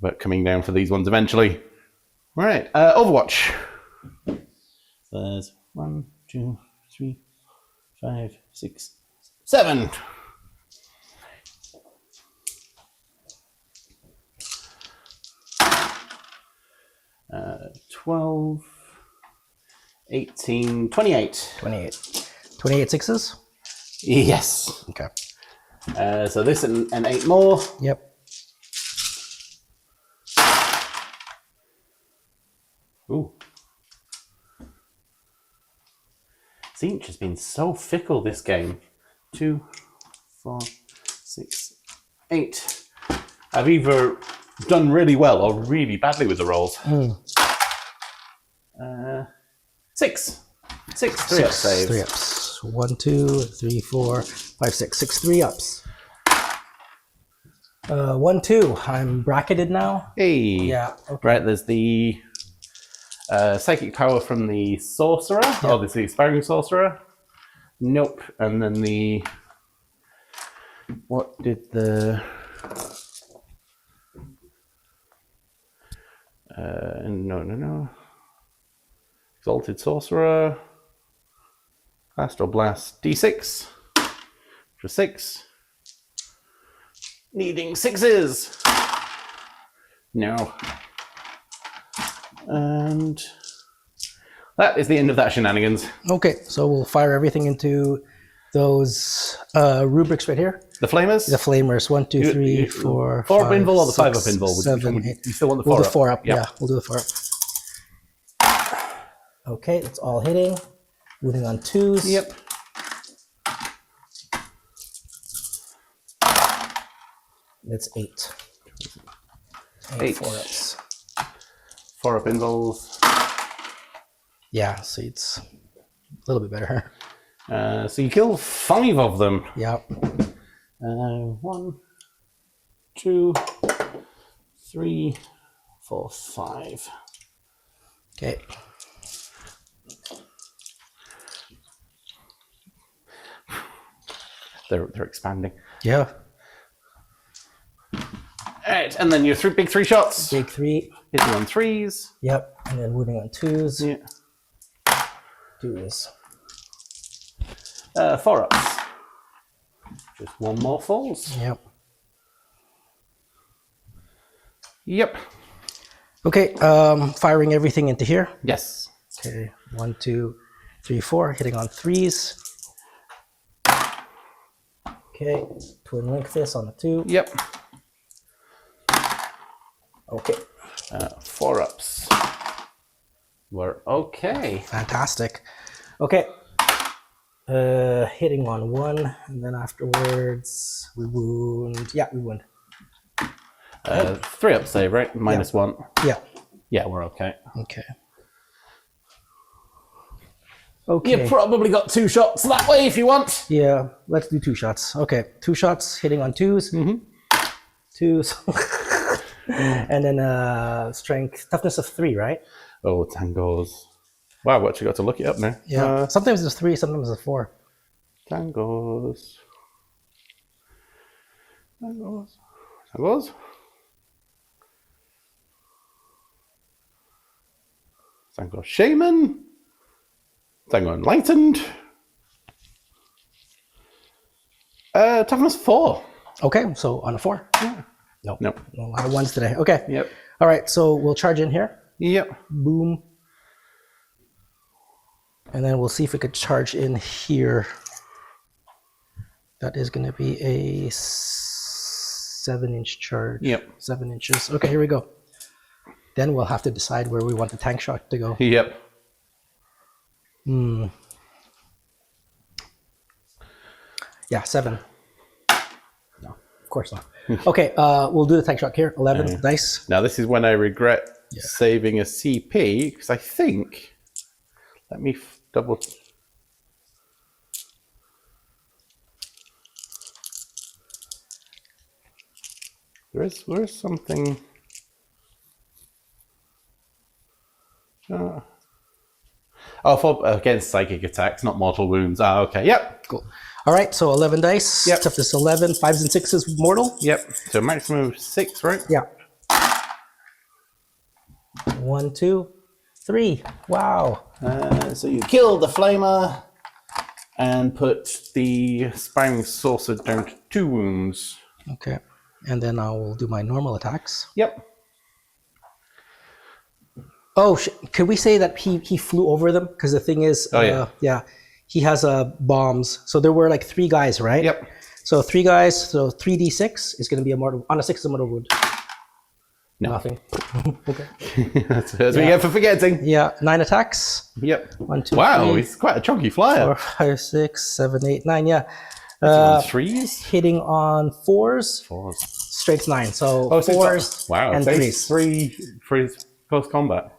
but coming down for these ones eventually. All right, Overwatch. There's 1, 2, 3, 5, 6, 7. 12, 18, 28. 28. 28 6s? Yes. Okay. So this and 8 more. Yep. Ooh. Zinch has been so fickle this game. 2, 4, 6, 8. I've either done really well or really badly with the rolls. 6. 6 3 up saves. 3 ups. 1, 2, 3, 4, 5, 6. 6 3 ups. 1, 2. I'm bracketed now. Hey. Yeah. Okay. Right, there's the psychic power from the sorcerer. Yep. Oh, there's the aspiring sorcerer. Nope. And then the... What did the... No. Exalted sorcerer. Astral Blast D6 for 6. Needing 6s. No. And that is the end of that shenanigans. Okay, so we'll fire everything into those rubrics right here. The flamers? The flamers. 1, 2, 3, 4, 4 up 5, invul or the 5 up 6, invul? 7, 8. You still want the 4 we'll up? do 4 up. Yep. Yeah, we'll do the 4 up. Okay, it's all hitting. Moving on 2s. Yep. That's 8. 8. 4 ups. 4 up invuls. Yeah, so it's a little bit better. So you kill 5 of them. Yeah. 1, 2, 3, 4, 5. Okay. They're expanding. Yeah. Alright, and then your big 3 shots. Big 3. Hitting on 3s. Yep. And then wounding on 2s. Yeah. 2s. 4 ups. Just 1 more falls. Yep. Yep. Okay, firing everything into here. Yes. Okay, 1, 2, 3, 4, hitting on 3s. Okay, twin link this on the 2. Yep. Okay, 4 ups. We're okay. fantastic. Okay, hitting on 1, and then afterwards we wound. Yeah, we wound. 3 up save, right? Minus 1. Yeah. Yeah, we're okay. Okay. Okay. You probably got 2 shots that way if you want. Yeah, let's do 2 shots. Okay, 2 shots hitting on 2s. Mm-hmm. 2s. And then strength, toughness of 3, right? Oh, tangos. Wow, we actually got to look it up now. Yeah. Sometimes it's 3, sometimes it's 4. Tangos. Tangos. Tangos. Tango Shaman. Tango Enlightened. Toughness 4. Okay, so on a 4. Yeah. Nope. Nope. A lot of 1s today. Okay. Yep. All right, so we'll charge in here. Yep. Boom. And then we'll see if we could charge in here. That is going to be a 7-inch charge. Yep. 7 inches. Okay, here we go. Then we'll have to decide where we want the tank shot to go. Yep. Yeah, 7. No, of course not. Okay, we'll do the tank shot here. 11 dice. Now this is when I regret saving a CP because I think. Let me double. There is something. Oh, for against psychic attacks, not mortal wounds. Ah, okay. Yep. Cool. All right, so 11 dice. Yep. Toughness 11, 5s and 6s mortal. Yep. So maximum of 6, right? Yeah. 1, 2, 3. Wow. So you kill the flamer and put the aspiring sorcerer down to 2 wounds. Okay. And then I will do my normal attacks. Yep. Oh, could we say that he flew over them? Because the thing is, he has bombs. So there were like 3 guys, right? Yep. So 3 guys. So 3d6 is going to be a mortal. On a 6 is a mortal wound. No. Nothing. Okay. That's what you get for forgetting. Yeah. 9 attacks. Yep. 1, 2, Wow, 3, he's quite a chunky flyer. 4, 5, 6, 7, 8, 9. Yeah. On 3s? Hitting on 4s. 4s. Strength 9. So Oh, so 4s wow. and Base 3s. 3 close combat.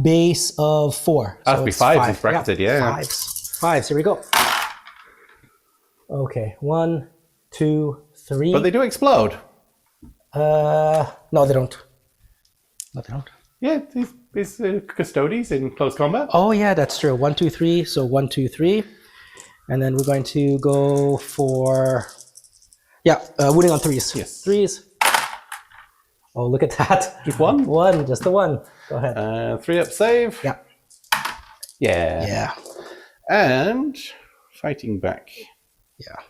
Base of 4. Has to be 5s. It's bracketed, yeah. 5s. Here we go. Okay. 1, 2, 3. But they do explode. No, they don't. No, they don't. Yeah, it's Custodes in close combat. Oh, yeah, that's true. 1, 2, 3. So 1, 2, 3. And then we're going to go for, wounding on 3s. Yes. 3s. Oh, look at that. Just 1? 1, just the 1. Go ahead. 3 up save. Yeah. Yeah. Yeah. And fighting back. Yeah.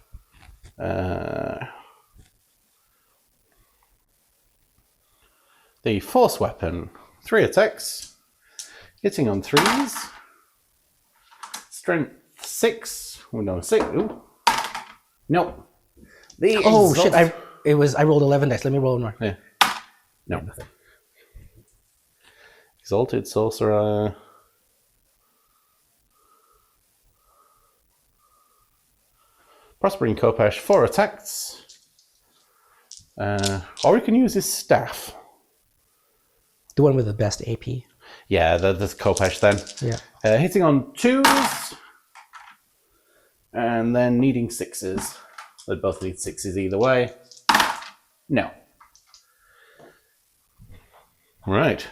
The force weapon. 3 attacks. Hitting on 3s. Strength 6. Oh no, 6. Ooh. Nope. Oh shit! I rolled 11 dice. Let me roll one more. Yeah. No. Nothing. Exalted Sorcerer. Prospering Kopesh, 4 attacks. Or we can use his staff. The one with the best AP. Yeah, that's Kopesh then. Yeah. Hitting on 2s. And then needing 6s. They both need 6s either way. No. Right.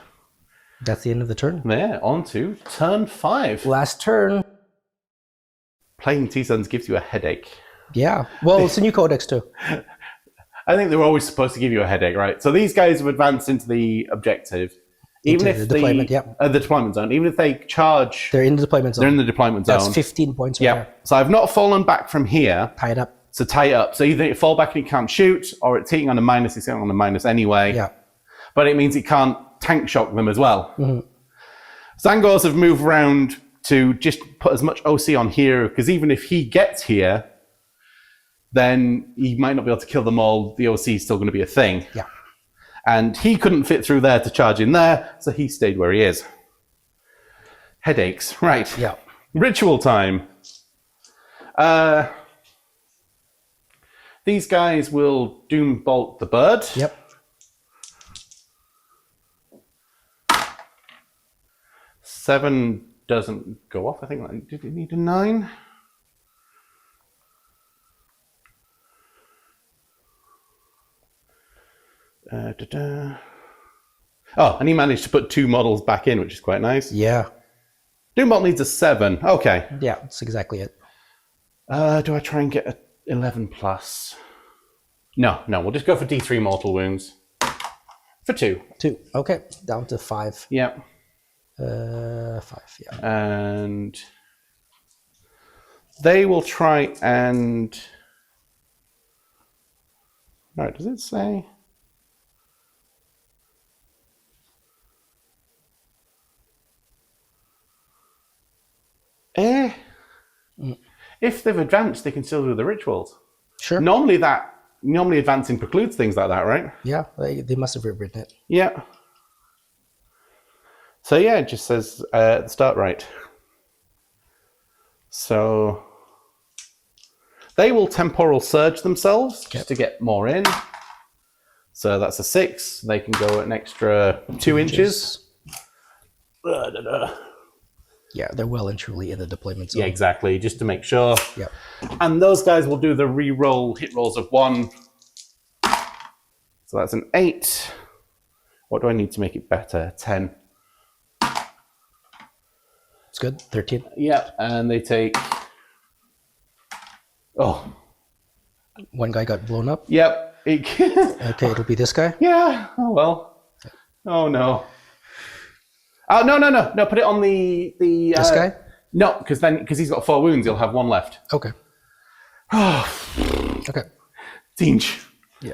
That's the end of the turn. There, on to turn 5. Last turn. Playing T-Suns gives you a headache. Yeah. Well, it's a new codex too. I think they were always supposed to give you a headache, right? So these guys have advanced into the objective. Even if the deployment, the deployment zone. Even if they charge, they're in the deployment zone. They're in the deployment zone. That's 15 points. Right there. So I've not fallen back from here. Tie it up. So tie it up. So either you fall back and you can't shoot, or it's hitting on a minus. It's hitting on a minus anyway. Yeah. But it means it can't tank shock them as well. Mm-hmm. Zangors have moved around to just put as much OC on here, because even if he gets here, then he might not be able to kill them all. The OC is still going to be a thing. Yeah. And he couldn't fit through there to charge in there, so he stayed where he is. Headaches. Right. Yeah. Ritual time. These guys will Doom Bolt the bird. Yep. Seven doesn't go off. I think. Did it need a 9? Oh, and he managed to put 2 models back in, which is quite nice. Yeah. Doombolt needs a 7. Okay. Yeah, that's exactly it. Do I try and get a 11 plus? No, we'll just go for D3 mortal wounds. For 2. 2. Okay, down to 5. Yeah. 5, yeah. And they will try and... Right, does it say? If they've advanced, they can still do the rituals. Sure. Normally advancing precludes things like that, right? Yeah, they must have rewritten it. Yeah. So yeah, it just says at the start, right. So they will temporal surge themselves just to get more in. So that's a 6. They can go an extra 2 inches. Yeah, they're well and truly in the deployment zone. Yeah, exactly, just to make sure. Yep. And those guys will do the re-roll hit rolls of 1. So that's an 8. What do I need to make it better? 10. It's good. 13. Yeah, and they take... Oh. One guy got blown up. Yep. Okay, it'll be this guy. Yeah. Oh, well. Oh, no. Oh, no. Put it on the This guy? No, because he's got 4 wounds, he'll have 1 left. Okay. Okay. Tinge. Yeah.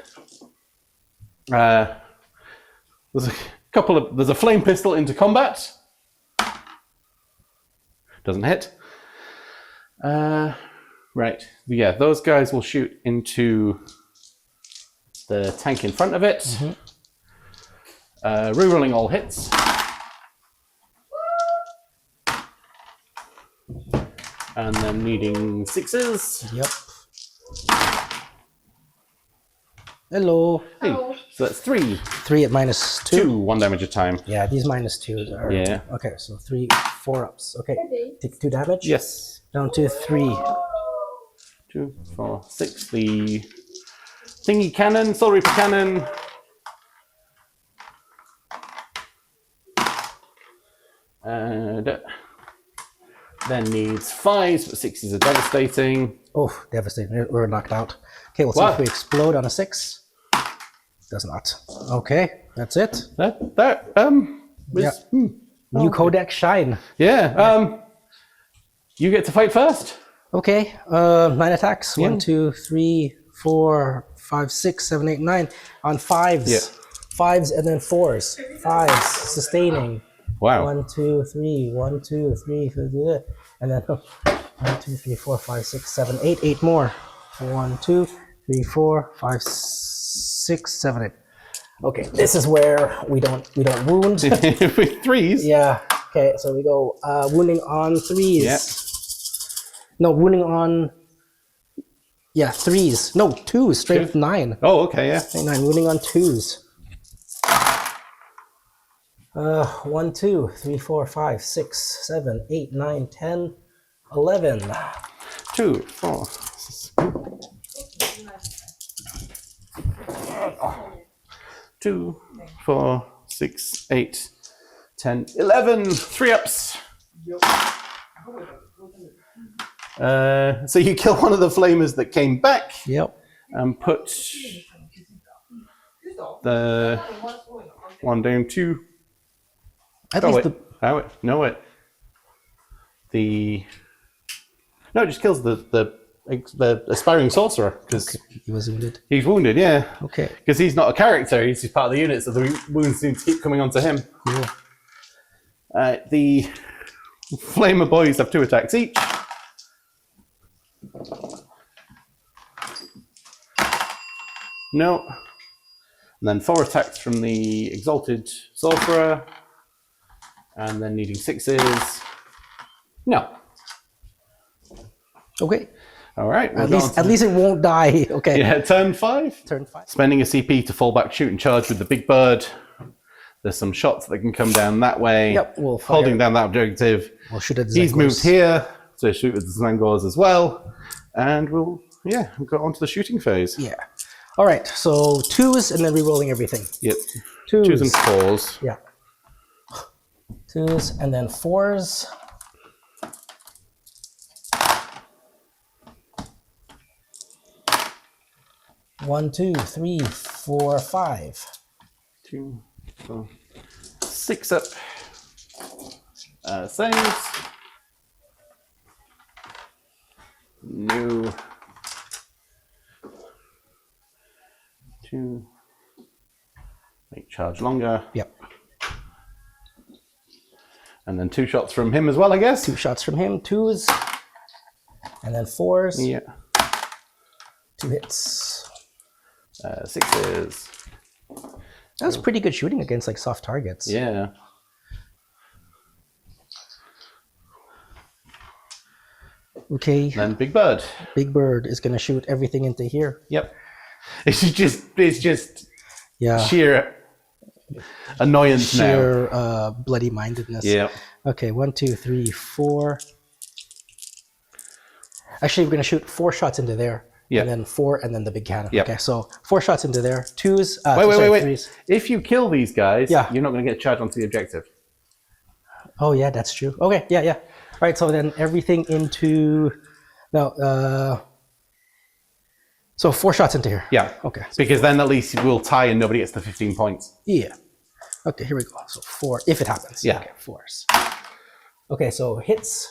There's a flame pistol into combat. Doesn't hit. Right. Yeah, those guys will shoot into the tank in front of it. Mm-hmm. Rerolling all hits. And then needing 6s. Yep. Hello. Hey. So that's 3. 3 at -2. 2, 1 damage a time. Yeah, these -2s are... Yeah. Okay, so 3, 4 ups. Okay, take 2 damage. Yes. Down to 3. 2, 4, 6. The thingy cannon, Soul Reaper cannon. And then needs 5s, but 6s are devastating. Oh, devastating. We're knocked out. Okay, we'll see if we explode on a 6. Does not. Okay, that's it. That was, New Codex Shine. Yeah. You get to fight first. Okay, 9 attacks. Yeah. 1, 2, 3, 4, 5, 6, 7, 8, 9. On 5s. Yeah. 5s and then 4s. 5s, sustaining. Wow. 1, 2, 3, 1, 2, 3, and then 1, 2, 3, 4, 5, 6, 7, 8. 8 more. 1, 2, 3, 4, 5, 6, 7, 8. Okay, this is where we don't wound. With 3s. Yeah. Okay, so we go wounding on 3s. Yeah. No, wounding on 3s. No, 2s, strength 9. Oh, okay, yeah. 9, wounding on 2s. 1, 2, 3, 4, 5, 6, 7, 8, 9, 10, 11. 2, 4. 2, 4, 6, 8, 10, 11. 3 ups. So you kill one of the flamers that came back Yep. and put the one down 2. At Oh, least wait. Oh, wait. No, wait. No, it just kills the aspiring sorcerer because he was wounded. he's wounded, yeah. Okay. Because he's not a character, he's just part of the unit, so the wounds seem to keep coming onto him. Cool. The Flamer boys have 2 attacks each. No. And then 4 attacks from the Exalted Sorcerer. And then needing 6s. No. Okay. All right. At least it won't die. Okay. Yeah, turn 5. Turn 5. Spending a CP to fall back, shoot, and charge with the big bird. There's some shots that can come down that way. Yep, we'll fire. Holding down that objective. We'll shoot at the He's Zangors. moved here to shoot with the Zangors as well. And we'll go on to the shooting phase. Yeah. All right. So 2s and then re-rolling everything. Yep. 2s. 2s and 4s. Yeah. 2s and then 4s. One, 2, 3, 4, 5. 2, 4, 6 up. Saves. New. 2. Make charge longer. Yep. And then 2 shots from him as well, I guess. 2 shots from him. 2s. And then 4s. Yeah. 2 hits. 6s. That was pretty good shooting against like soft targets. Yeah. Okay. Then Big Bird. Big Bird is gonna shoot everything into here. Yep. It's just Yeah. sheer annoyance now. Sheer bloody mindedness. Yeah. Okay. 1, 2, 3, 4. Actually, we're gonna shoot 4 shots into there. Yeah. And then 4, and then the big cannon. Yep. Okay. So 4 shots into there. 2s. Wait. 3s. If you kill these guys, Yeah. you're not going to get charged onto the objective. Oh yeah, that's true. Okay. Yeah. Yeah. All right. So then everything into. No. So 4 shots into here. Yeah. Okay. Because then at least we'll tie and nobody gets the 15 points. Yeah. Okay, here we go. So 4, if it happens. Yeah. Okay, 4s. Okay, so hits,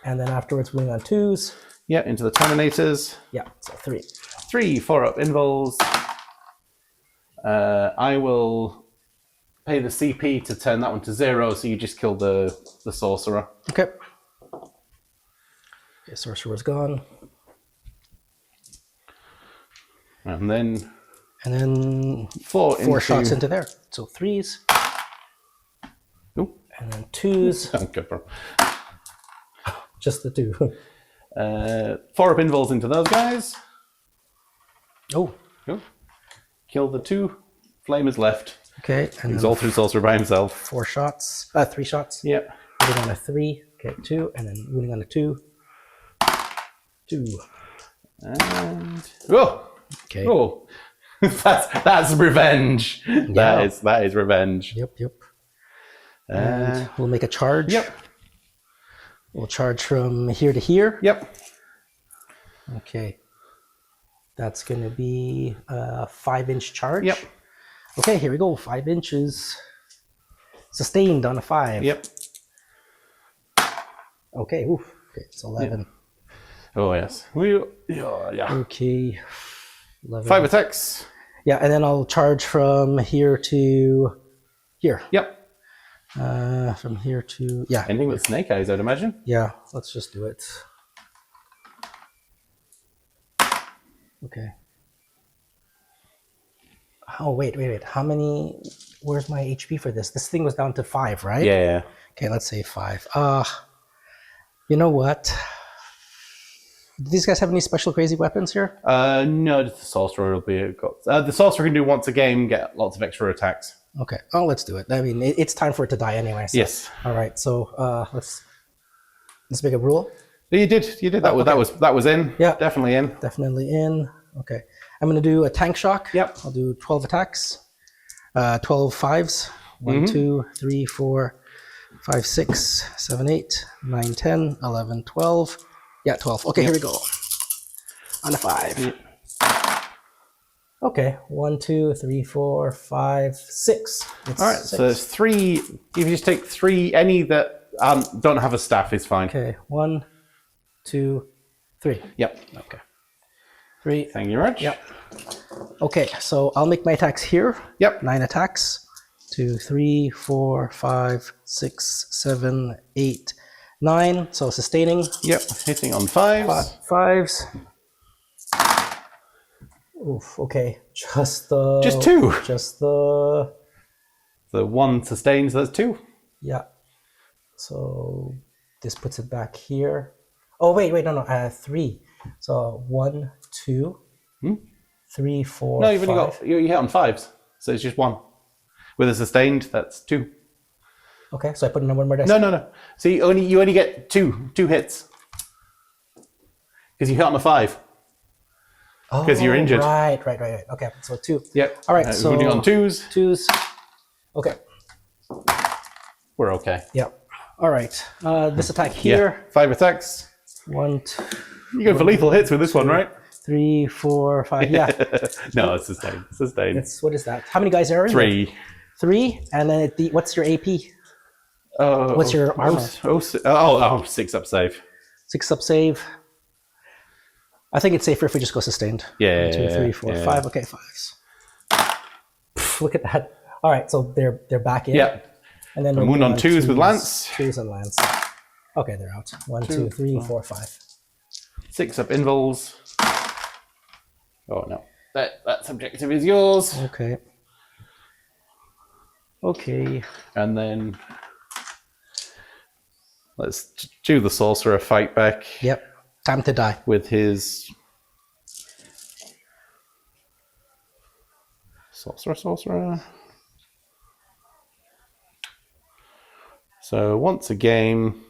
and then afterwards winning on 2s. Yeah, into the Terminators. Yeah, so 3. 3 4-up invols. I will pay the CP to turn that one to 0, so you just kill the Sorcerer. Okay. Okay, Sorcerer's gone. And then And then 4 shots into there. So 3s, Ooh. and then 2s. Oh, good, bro. Just the 2. 4-up invols into those guys. Oh, Cool. Kill the 2 flamers left. okay. And then Exalted Sorcerer by himself. 4 shots. 3 shots. Yeah. Wounding on a 3. Okay, 2, and then wounding on a 2. 2. And Okay. oh, that's revenge. Yeah. That is revenge. Yep. And we'll make a charge. Yep. We'll charge from here to here. Yep. Okay. That's going to be a 5-inch charge. Yep. Okay, here we go. 5 inches. Sustained on a 5. Yep. Okay. Oof. Okay, it's 11. Oh, yes. Yeah. Okay, 11. 5 attacks. Yeah, and then I'll charge from here to here. Yep. From here to, yeah. Anything with snake eyes, I'd imagine. Yeah, let's just do it. Okay. Oh, wait. How many, where's my HP for this? This thing was down to 5, right? Yeah. Okay, let's say 5. You know what? Do these guys have any special crazy weapons here? No, just the sorcerer will be the sorcerer can do once a game, get lots of extra attacks. Okay. Oh, let's do it. I mean, it's time for it to die anyway. So. Yes. All right. So let's make a rule. You did. That was in. Yeah. Definitely in. Definitely in. Okay. I'm going to do a tank shock. Yep. I'll do 12 attacks. 12 fives. 1, 2, 3, 4, 5, 6, 7, 8, 9, 10, 11, 12. Yeah, 12. Okay, here we go. On a 5. Yep. Okay. 1, 2, 3, 4, 5, 6. All right. 6. So there's 3. If you just take 3, any that don't have a staff is fine. Okay. 1, 2, 3. Yep. Okay. 3. Thank you very much. Yep. Okay, so I'll make my attacks here. Yep. 9 attacks. 2, 3, 4, 5, 6, 7, 8, 9. So sustaining. Yep. Hitting on 5s. 5s. Oof. Okay. Just 2. Just the. The 1 sustains. So that's 2. Yeah. So this puts it back here. Oh wait, no. 3. So 1, 2, 3, 4. No, you've 5. only got you hit on 5s, so it's just 1. With a sustained, that's 2. Okay, so I put in one more dice. No. So you only get two hits because you hit on a 5 because you're injured. Right. Okay, so 2. Yep. All right, so moving on 2s. 2s. Okay. We're okay. Yep. All right. This attack here. Yeah. 5 attacks. 1, 2. You go for lethal hits with this one, right? 3, 4, 5. Yeah. No, it's sustained. What is that? How many guys are in 3. there? 3, and then what's your AP? What's your armor? 6 up save. 6 up save. I think it's safer if we just go sustained. Yeah. 1, 2, 3, 4, 5. Okay, 5s. Pff, look at that. All right, so they're back in. Yeah. And then wound on 2s with lance. 2s and lance. Okay, they're out. 1, 2, 3, 4, 5. 6 up invols. Oh no. That objective is yours. Okay. And then let's do the sorcerer fight back. Yep. Time to die. With his sorcerer. So once a game,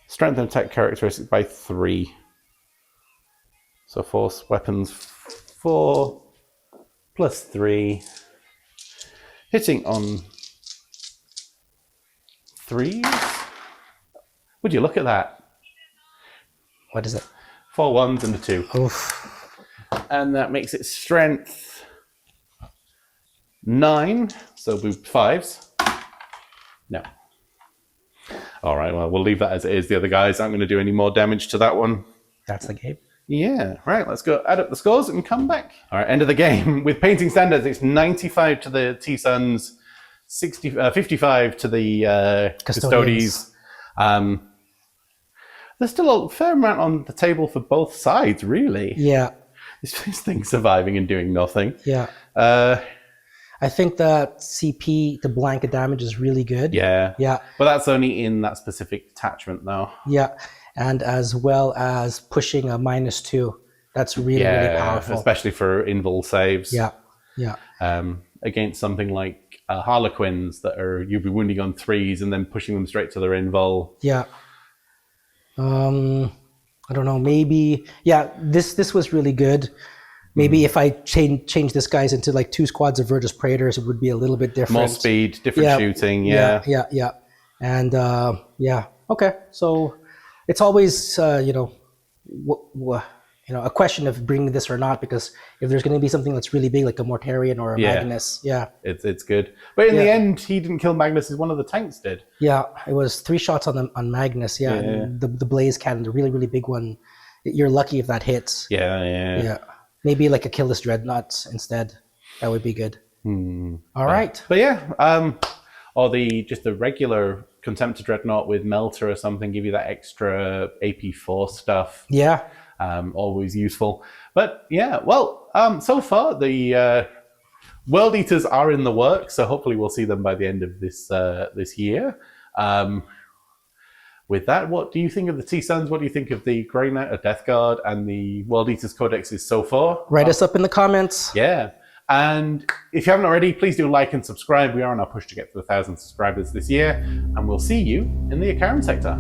strength and attack characteristics by 3. So force weapons 4 plus 3. Hitting on 3s. Would you look at that? What is it? 4 1s and a 2. Oof. And that makes it strength 9. So boop 5s. No. All right, well, we'll leave that as it is. The other guys aren't going to do any more damage to that one. That's the game. Yeah, right, let's go add up the scores and come back. All right, end of the game. With painting standards, it's 95 to the T-Suns, 55 to the Custodes. There's still a fair amount on the table for both sides, really. Yeah. This thing surviving and doing nothing. Yeah. I think that CP, the blanket damage, is really good. Yeah. Yeah. But that's only in that specific attachment, though. Yeah. And as well as pushing a -2. That's really, really powerful. Especially for invul saves. Yeah. Yeah. Against something like Harlequins that you'll be wounding on 3s and then pushing them straight to their invul. Yeah. I don't know. Maybe. Yeah. This was really good. Maybe if I change this guys into like 2 squads of Virtus Praetors, it would be a little bit different. More speed, different shooting. Yeah. And okay. So it's always a question of bringing this or not, because if there's going to be something that's really big, like a Mortarion or a Magnus, it's good. But in the end, he didn't kill Magnus. One of the tanks did. Yeah, it was 3 shots on Magnus. Yeah, and the blaze cannon, the really big one. You're lucky if that hits. Yeah. Maybe like a Killless Dreadnought instead. That would be good. All right. But yeah, or just the regular Contemptor Dreadnought with Melter or something, give you that extra AP4 stuff. Yeah. Always useful. But yeah, well, so far the World Eaters are in the works, so hopefully we'll see them by the end of this year. With that, what do you think of the T-Suns? What do you think of the Grey Knight, Death Guard, and the World Eaters Codexes so far? Write us up in the comments. Yeah. And if you haven't already, please do like and subscribe. We are on our push to get to 1,000 subscribers this year, and we'll see you in the Icaran sector.